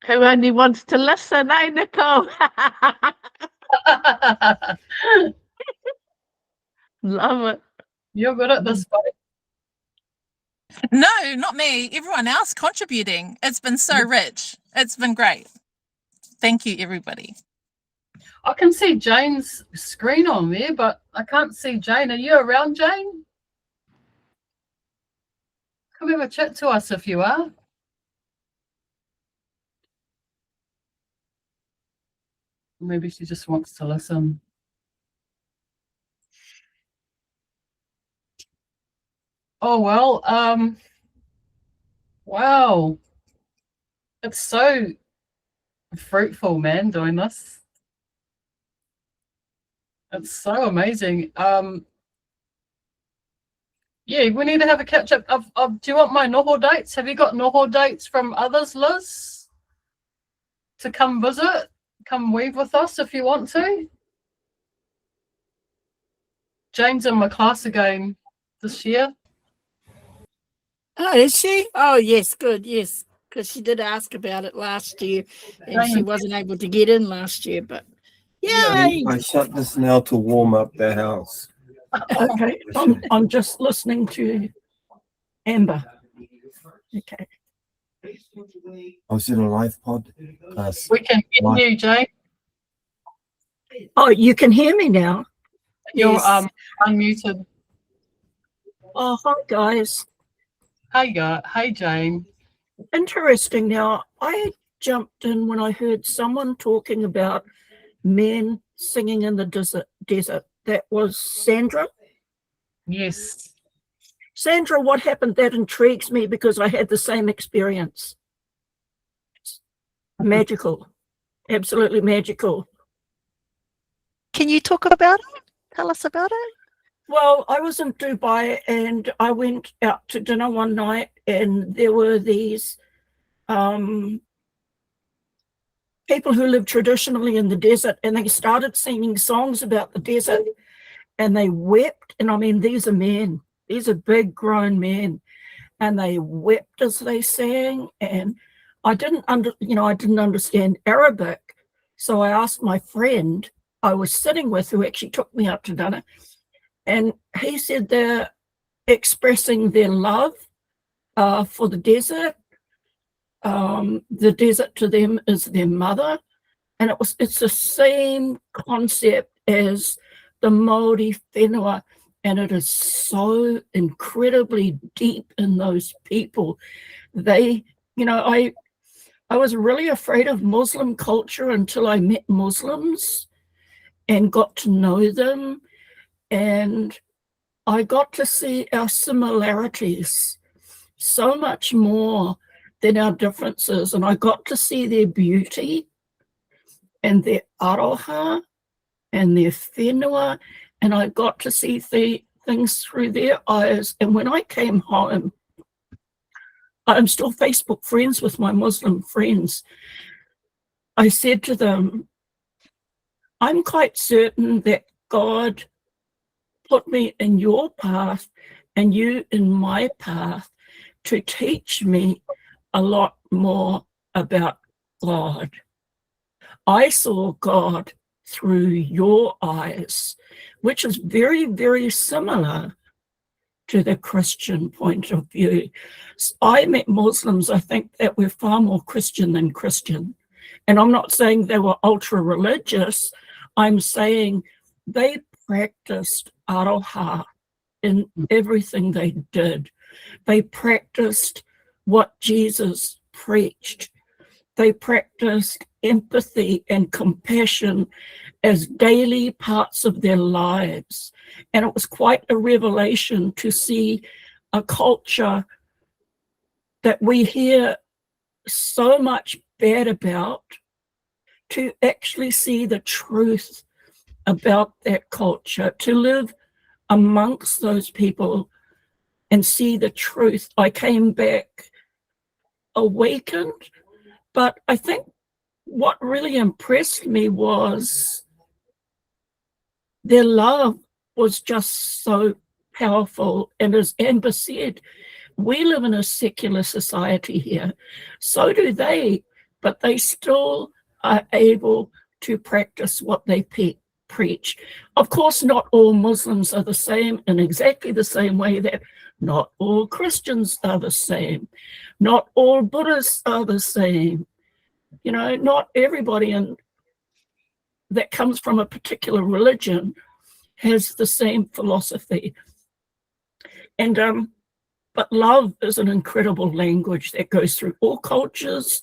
Who only wants to listen, eh, Nicole? Love it. You're good at this, buddy. No, not me. Everyone else contributing. It's been so rich. It's been great. Thank you, everybody. I can see Jane's screen on there, but I can't see Jane. Are you around, Jane? Come have a chat to us if you are. Maybe she just wants to listen. Oh, well, wow. It's so fruitful, man, doing this. It's so amazing. Yeah, we need to have a catch up. Do you want my noho dates? Have you got noho dates from others, Liz? To come visit? Come weave with us if you want to. Jane's in my class again this year. Oh, is she? Oh, yes, good, yes. Because she did ask about it last year, and she wasn't able to get in last year, but yay! I shut this now to warm up the house. Okay, I'm just listening to Amber. Okay. I was in a live pod. We can hear you, Jane. Oh, you can hear me now? You're Yes. unmuted. Oh, hi, guys. Hey, Jane. Interesting. Now, I jumped in when I heard someone talking about men singing in the desert. That was Sandra. Yes. Sandra, what happened? That intrigues me because I had the same experience. It's magical. Absolutely magical. Can you talk about it? Tell us about it. Well, I was in Dubai and I went out to dinner one night and there were these people who live traditionally in the desert, and they started singing songs about the desert and they wept. And I mean, these are men, these are big grown men, and they wept as they sang. And I didn't understand Arabic. So I asked my friend I was sitting with, who actually took me out to dinner, and he said they're expressing their love for the desert. The desert to them is their mother. And it's the same concept as the Māori whenua, and it is so incredibly deep in those people. They, I was really afraid of Muslim culture until I met Muslims and got to know them, and I got to see our similarities so much more than our differences, and I got to see their beauty and their aroha and their whenua, and I got to see things through their eyes. And when I came home, I'm still Facebook friends with my Muslim friends. I said to them, I'm quite certain that God put me in your path and you in my path to teach me a lot more about God. I saw God through your eyes, which is very, very similar to the Christian point of view. I met Muslims, I think, that were far more Christian than Christian. And I'm not saying they were ultra religious. I'm saying they practiced aroha in everything they did. They practiced what Jesus preached. They practiced empathy and compassion as daily parts of their lives. And it was quite a revelation to see a culture that we hear so much bad about, to actually see the truth about that culture, to live amongst those people and see the truth. I came back awakened, but I think what really impressed me was their love was just so powerful. And as Amber said, we live in a secular society here. So do they, but they still are able to practice what they preach. Of course, not all Muslims are the same in exactly the same way that not all Christians are the same. Not all Buddhists are the same. Not everybody that comes from a particular religion has the same philosophy. And but love is an incredible language that goes through all cultures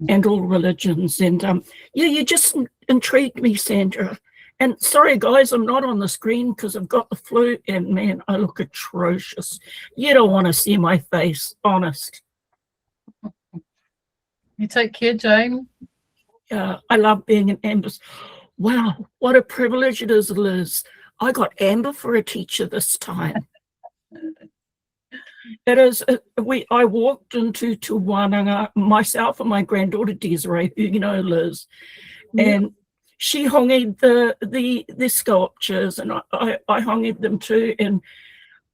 and all religions. And you just intrigued me, Sandra. And sorry, guys, I'm not on the screen because I've got the flu, and man, I look atrocious. You don't want to see my face, honest. You take care, Jane. Yeah, I love being an Amber. Wow, what a privilege it is, Liz. I got Amber for a teacher this time. It is. I walked into Tikanga, myself and my granddaughter Desiree, who you know, Liz, and she honged the sculptures, and I honged them too, and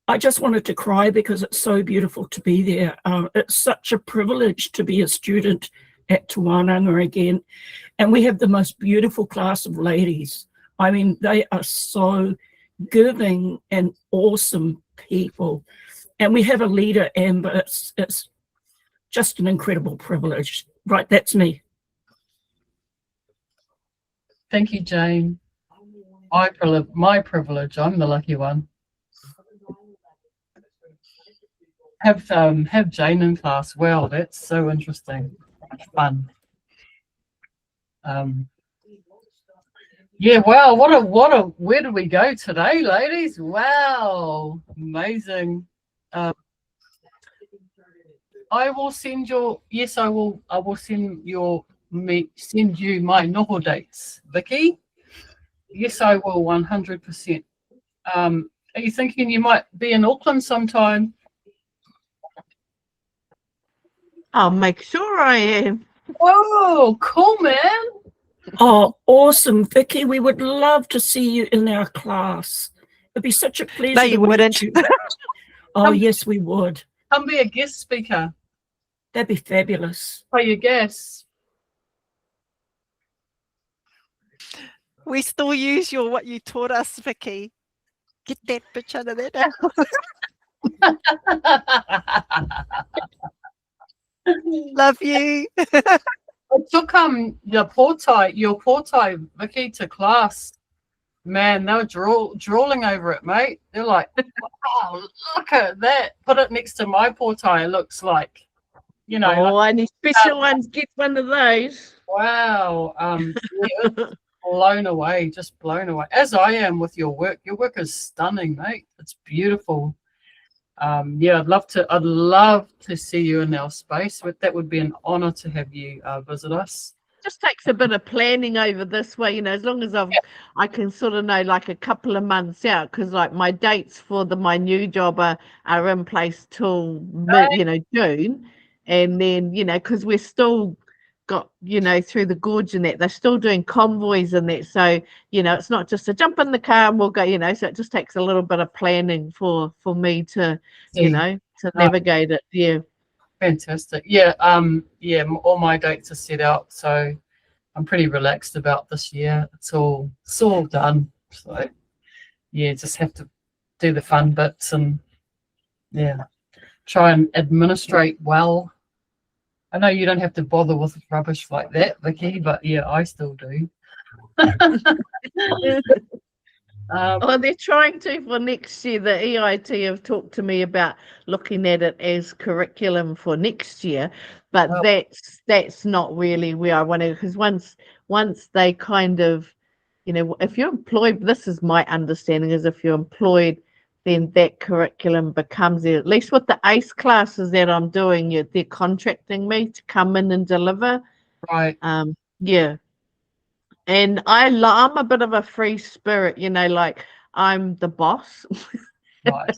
I just wanted to cry because it's so beautiful to be there. It's such a privilege to be a student at Tikanga again, and we have the most beautiful class of ladies. I mean, they are so giving and awesome people. And we have a leader, Amber. It's just an incredible privilege. Right, that's me. Thank you, Jane. My privilege. I'm the lucky one. Have Jane in class. Well, that's so interesting. Fun. Yeah, wow, what a where did we go today, ladies? Wow, amazing. I will send I will send you my noho dates, Vicky. Yes, I will, 100%. Are you thinking you might be in Auckland sometime? I'll make sure I am. Whoa, cool, man. Oh, awesome, Vicky. We would love to see you in our class. It'd be such a pleasure. No, you wouldn't. Oh, yes, we would. Come be a guest speaker. That'd be fabulous. Play your guest. We still use what you taught us, Vicky. Get that bitch out of there now. Love you. I took your portai, Vicky, to class. Man, they were drooling over it, mate. They're like, wow, look at that. Put it next to my portai. It looks like, you know. Oh, any special ones get one of those. Wow. Yeah, blown away, just blown away. As I am with your work. Your work is stunning, mate. It's beautiful. Yeah, I'd love to see you in our space. That would be an honor to have you visit us. Just takes a bit of planning over this way, as long as I can sort of know like a couple of months out, because like my dates for my new job are in place till June, and then because we're still got through the gorge and that they're still doing convoys and that, so it's not just a jump in the car and we'll go, so it just takes a little bit of planning for me to to navigate it. Yeah. Fantastic. Yeah, all my dates are set out, so I'm pretty relaxed about this year. It's all done. So yeah, just have to do the fun bits and try and administrate well. I know you don't have to bother with rubbish like that, Vicky, but yeah, I still do. They're trying to for next year. The EIT have talked to me about looking at it as curriculum for next year, but that's not really where I want to, because once they kind of, if you're employed, this is my understanding, is if you're employed, then that curriculum becomes, at least with the ACE classes that I'm doing, they're contracting me to come in and deliver. Right. Yeah. And I'm a bit of a free spirit, like I'm the boss. Right.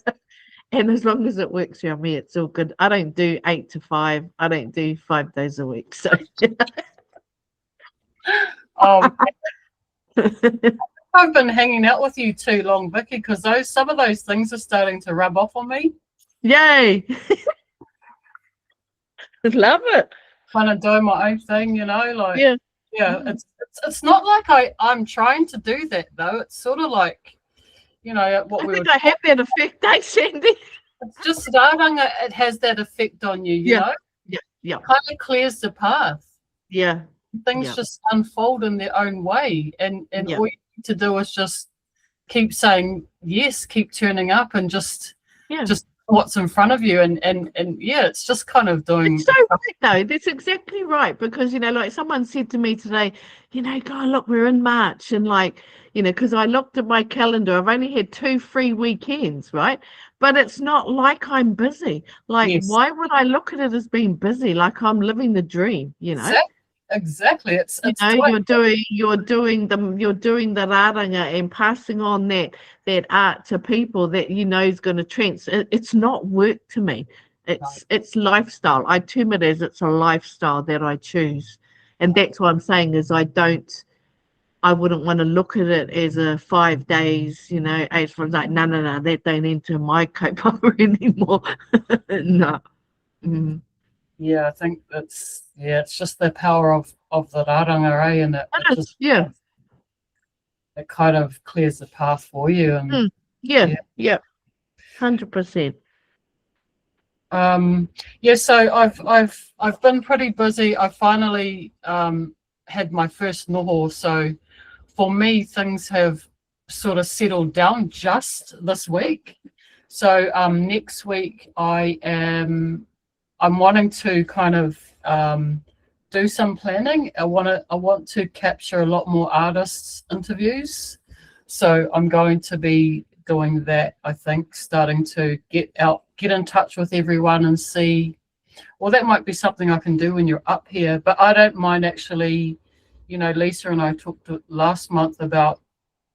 And as long as it works for me, it's all good. I don't do 8 to 5. I don't do 5 days a week. So I've been hanging out with you too long, Vicky, because some of those things are starting to rub off on me. Yay. Love it. Kind of doing my own thing, like it's not like I'm trying to do that though. It's sort of like, what we I have that effect, Sandy. It's just Kairaranga, it has that effect on you, you know? Yeah. Kind of clears the path. Yeah. Things just unfold in their own way. And all you need to do is just keep saying yes, keep turning up, and just what's in front of you, and it's just kind of doing. It's so right though. That's exactly right, because like someone said to me today, God, look, we're in March, and because I looked at my calendar, I've only had 2 free weekends, right? But it's not like I'm busy. Why would I look at it as being busy? Like I'm living the dream, Exactly. It's you're doing the raranga and passing on that art to people that is going to it's not work to me. It's lifestyle. I term it as it's a lifestyle that I choose, and that's what I'm saying is I wouldn't want to look at it as a 5 days, as for like no, that don't enter my kaupapa anymore. No. Mm. Yeah, I think it's just the power of the raranga, and it kind of clears the path for you. And 100%. So I've been pretty busy. I finally had my first noho, so for me things have sort of settled down just this week. So next week I'm wanting to kind of do some planning. I want to capture a lot more artists' interviews. So I'm going to be doing that, I think, starting to get in touch with everyone and see, well, that might be something I can do when you're up here, but I don't mind actually, Lisa and I talked last month about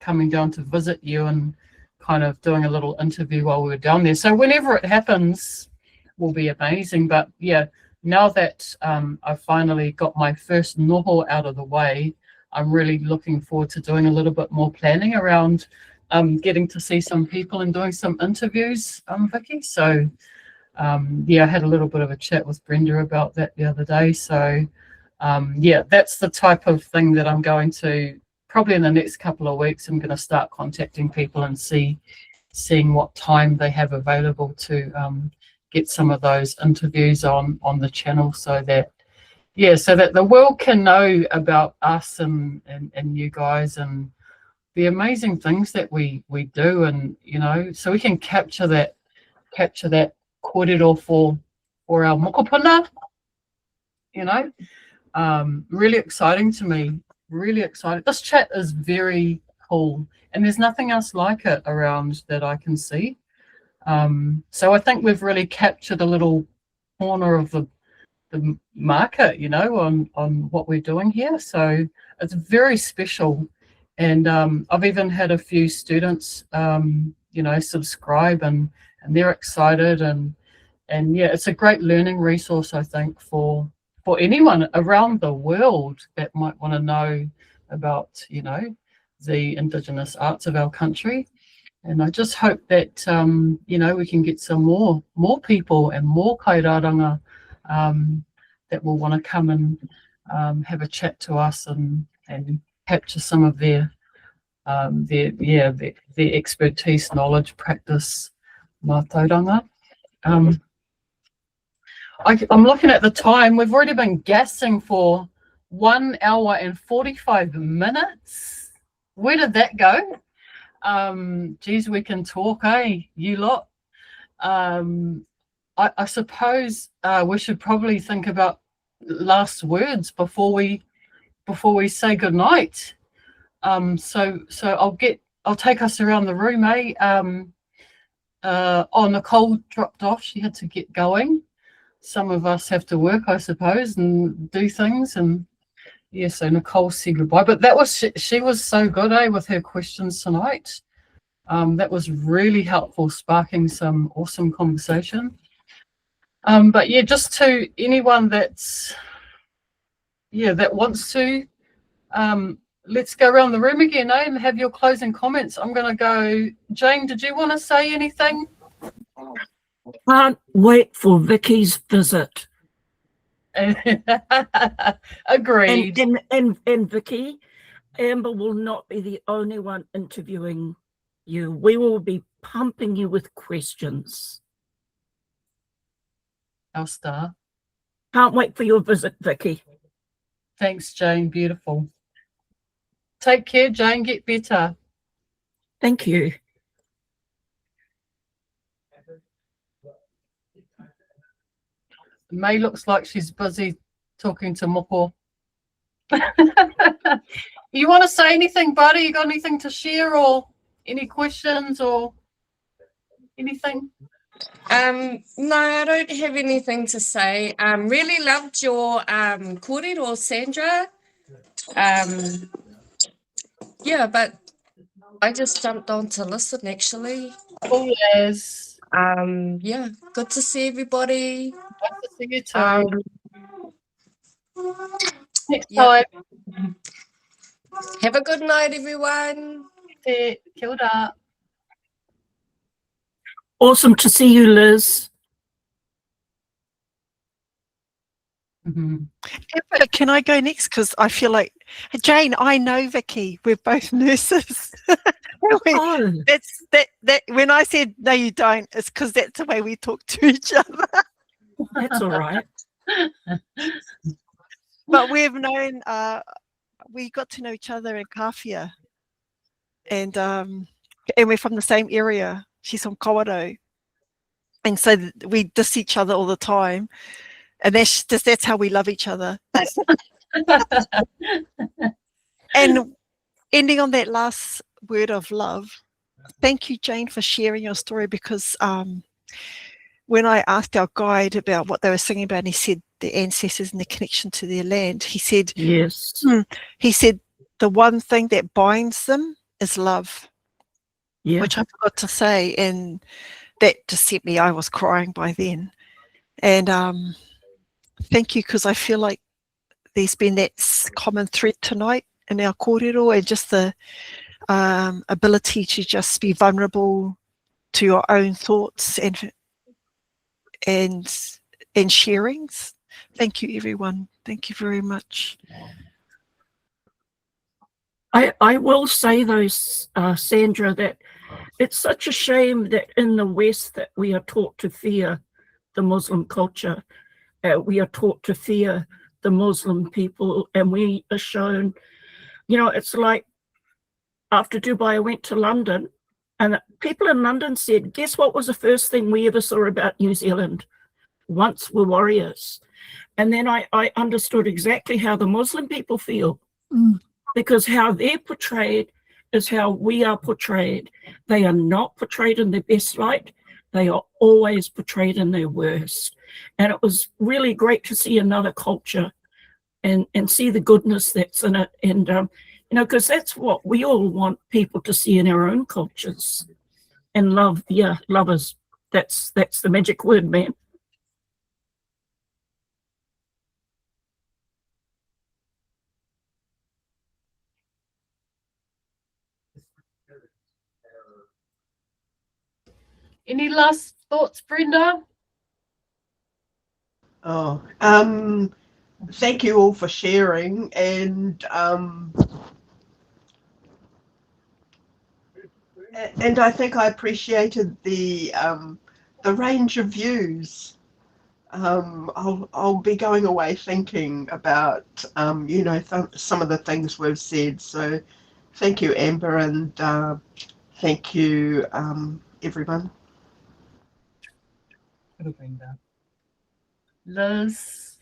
coming down to visit you and kind of doing a little interview while we were down there. So whenever it happens, will be amazing. But now that I've finally got my first noho out of the way, I'm really looking forward to doing a little bit more planning around getting to see some people and doing some interviews, Vicky. So I had a little bit of a chat with Brenda about that the other day. So that's the type of thing that I'm going to probably in the next couple of weeks. I'm going to start contacting people and seeing what time they have available to get some of those interviews on the channel, so that yeah, so that the world can know about us and you guys and the amazing things that we do, and you know, so we can capture that kōrero for our mokopuna, you know. Really exciting to me, really exciting. This chat is very cool, and there's nothing else like it around that I can see. So I think we've really captured a little corner of the market, you know, on what we're doing here. So it's very special. And I've even had a few students, you know, subscribe, and they're excited, and yeah, it's a great learning resource, I think, for anyone around the world that might want to know about, you know, the Indigenous arts of our country. And I just hope that you know, we can get some more people and more Kairaranga that will want to come and have a chat to us and capture some of their expertise, knowledge, practice, mātauranga. I'm looking at the time. We've already been gassing for 1 hour and 45 minutes. Where did that go? Geez, we can talk, eh, you lot? I suppose we should probably think about last words before we say goodnight. So I'll take us around the room, eh? Nicole dropped off. She had to get going. Some of us have to work, I suppose, and do things. And yeah, so Nicole said goodbye. But that was she was so good, eh, with her questions tonight. That was really helpful, sparking some awesome conversation. But yeah, just to anyone that wants to, let's go around the room again, eh, and have your closing comments. I'm going to go. Jane, did you want to say anything? Can't wait for Vicky's visit. Agreed. And Vicky, Amber will not be the only one interviewing you. We will be pumping you with questions. Our star. Can't wait for your visit, Vicky. Thanks, Jane. Beautiful. Take care, Jane. Get better. Thank you. May looks like she's busy talking to Moko. You want to say anything, buddy? You got anything to share, or any questions or anything? No, I don't have anything to say. Really loved your kōrero, Sandra. Yeah, but I just jumped on to listen, actually. Oh, yes. Yeah, good to see everybody. Nice to see you too. Next Yep. time. Have a good night, everyone. Kia ora. Awesome to see you, Liz. Mm-hmm. Can I go next? Because I feel like, Jane, I know Vicky. We're both nurses. Oh. That's that. When I said no, you don't, it's because that's the way we talk to each other. That's all right. But we've known. We got to know each other in Kawhia, and we're from the same area. She's from Kaiwhatu, and so we diss each other all the time, and that's how we love each other. And ending on that last word of love, thank you, Jane, for sharing your story, because when I asked our guide about what they were singing about, and he said the ancestors and the connection to their land, he said, yes, he said the one thing that binds them is love. yeah, Which I forgot to say, and that just set me. I was crying by then, and thank you, because I feel like there's been that common thread tonight in our kōrero, and just the ability to just be vulnerable to your own thoughts and sharings. Thank you, everyone. Thank you very much. I will say though, Sandra, that it's such a shame that in the West that we are taught to fear the Muslim culture. We are taught to fear the Muslim people, and we are shown, you know, it's like after Dubai, I went to London, and people in London said, guess what was the first thing we ever saw about New Zealand? Once were warriors. And then I understood exactly how the Muslim people feel, because how they're portrayed is how we are portrayed. They are not portrayed in their best light. They are always portrayed in their worst. And it was really great to see another culture and see the goodness that's in it. And, you know, because that's what we all want people to see in our own cultures. And love, yeah, lovers. That's the magic word, man. Any last thoughts, Brenda? Oh, thank you all for sharing, and I think I appreciated the range of views. I'll be going away thinking about you know, some of the things we've said. So thank you, Amber, and thank you, everyone. Liz,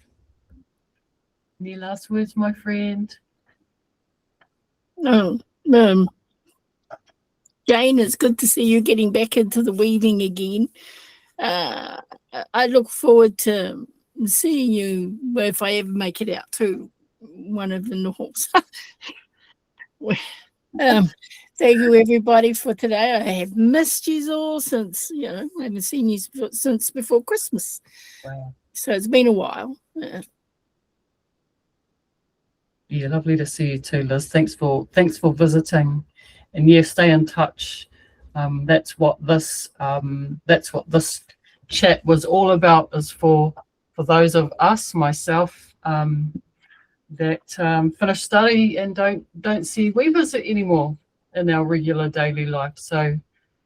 any last words, my friend? No, Jane, it's good to see you getting back into the weaving again. I look forward to seeing you if I ever make it out to one of the Norths. Thank you, everybody, for today. I have missed you all since, you know, I haven't seen you since before Christmas. Wow. So it's been a while. Yeah, lovely to see you too, Liz. Thanks for visiting, and yeah, stay in touch. That's what this chat was all about. Is for those of us, myself, that finish study and don't see weavers anymore in our regular daily life. So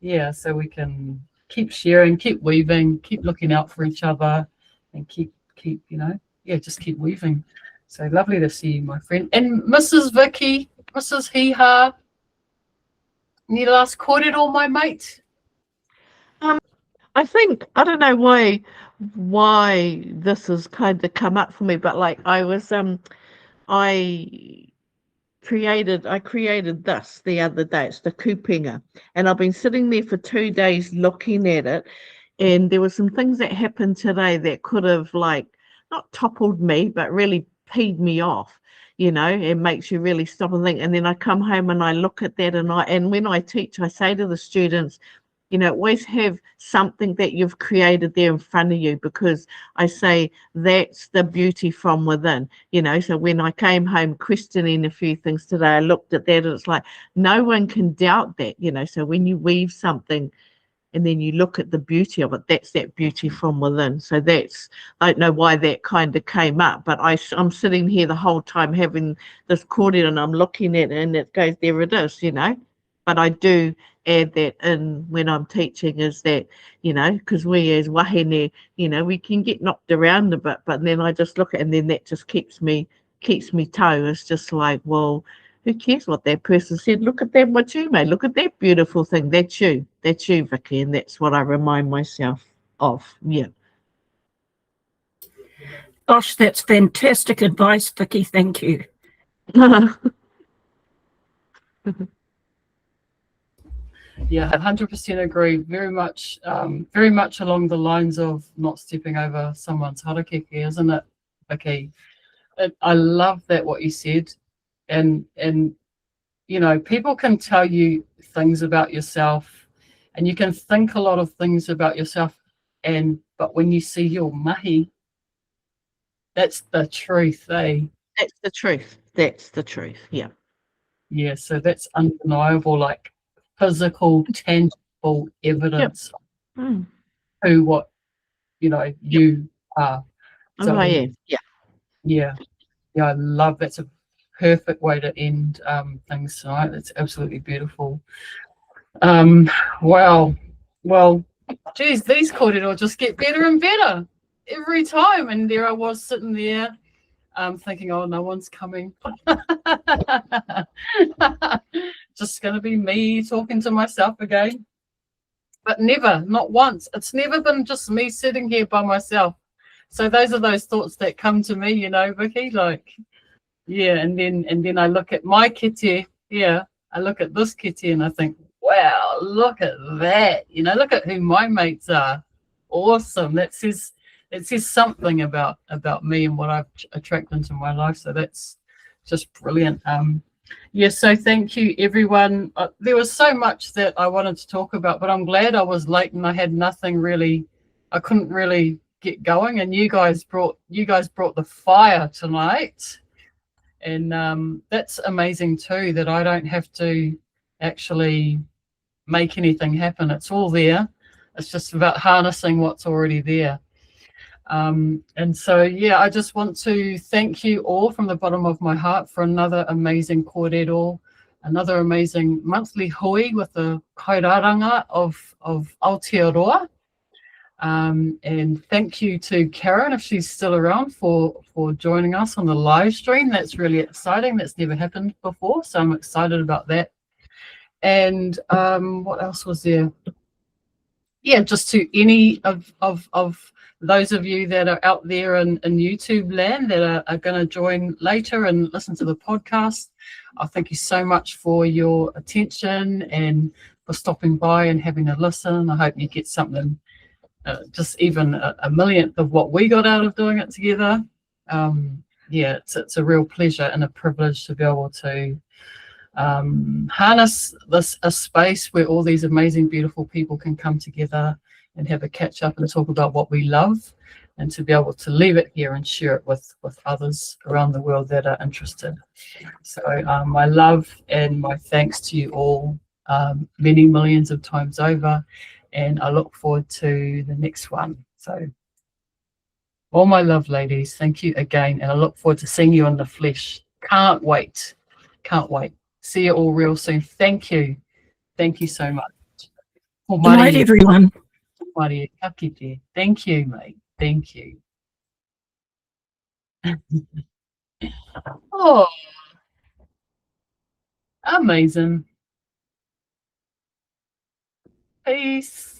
yeah, so we can keep sharing, keep weaving, keep looking out for each other, and keep you know, yeah, just keep weaving. So lovely to see you, my friend. And Mrs. Vicky, Mrs. Hee-Ha, any last kōrero, my mate? I think, I don't know why this has kind of come up for me, but like I created this the other day. It's the kupenga, and I've been sitting there for 2 days looking at it, and there were some things that happened today that could have like not toppled me, but really peed me off, you know, and makes you really stop and think. And then I come home and I look at that, and when I teach, I say to the students, you know, always have something that you've created there in front of you, because I say that's the beauty from within, you know. So when I came home questioning a few things today, I looked at that and it's like no one can doubt that, you know. So when you weave something and then you look at the beauty of it, that's that beauty from within. So that's, I don't know why that kind of came up, but I'm sitting here the whole time having this kōrero and I'm looking at it and it goes, there it is, you know. But I do add that in when I'm teaching, is that, you know, because we as wahine, you know, we can get knocked around a bit, but then I just look at it and then that just keeps me toe. It's just like, well, who cares what that person said? Look at that, what you made. Look at that beautiful thing. That's you, Vicky, and that's what I remind myself of. Yeah. Gosh, that's fantastic advice, Vicky. Thank you. Yeah, 100% agree. Very much along the lines of not stepping over someone's harakeke, isn't it, Vicky? I love that what you said, and you know, people can tell you things about yourself, and you can think a lot of things about yourself, but when you see your mahi, that's the truth, eh? That's the truth. That's the truth. Yeah. Yeah. So that's undeniable, like physical, tangible evidence to what, you know, you are. So, I am. Yeah. Yeah. I love that's a perfect way to end things tonight. That's absolutely beautiful. Wow. Well, geez, these kōrero just get better and better every time. And there I was sitting there thinking, oh, no one's coming. Just going to be me talking to myself again. But never, not once. It's never been just me sitting here by myself. So those are those thoughts that come to me, you know, Vicky, like, yeah, and then I look at my kete, yeah, I look at this kete and I think, wow, look at that. You know, look at who my mates are. Awesome. It says something about me and what I've attracted into my life. So that's just brilliant. Yeah, so thank you, everyone. There was so much that I wanted to talk about, but I'm glad I was late and I had nothing really. I couldn't really get going, and you guys brought the fire tonight, and that's amazing too. That I don't have to actually make anything happen. It's all there. It's just about harnessing what's already there. And so, yeah, I just want to thank you all from the bottom of my heart for another amazing kōrero, another amazing monthly hui with the Kairaranga of Aotearoa. And thank you to Karen, if she's still around, for joining us on the live stream. That's really exciting. That's never happened before, so I'm excited about that. And what else was there? Yeah, just to any of those of you that are out there in YouTube land that are going to join later and listen to the podcast, I thank you so much for your attention and for stopping by and having a listen. I hope you get something, just even a millionth of what we got out of doing it together. Yeah, it's a real pleasure and a privilege to be able to harness a space where all these amazing, beautiful people can come together and have a catch up and talk about what we love, and to be able to leave it here and share it with others around the world that are interested. So my love and my thanks to you all, many millions of times over, and I look forward to the next one. So all my love, ladies, thank you again, and I look forward to seeing you in the flesh. Can't wait. See you all real soon. Thank you so much. Good night, everyone. Thank you, mate. Thank you. Oh, amazing. Peace.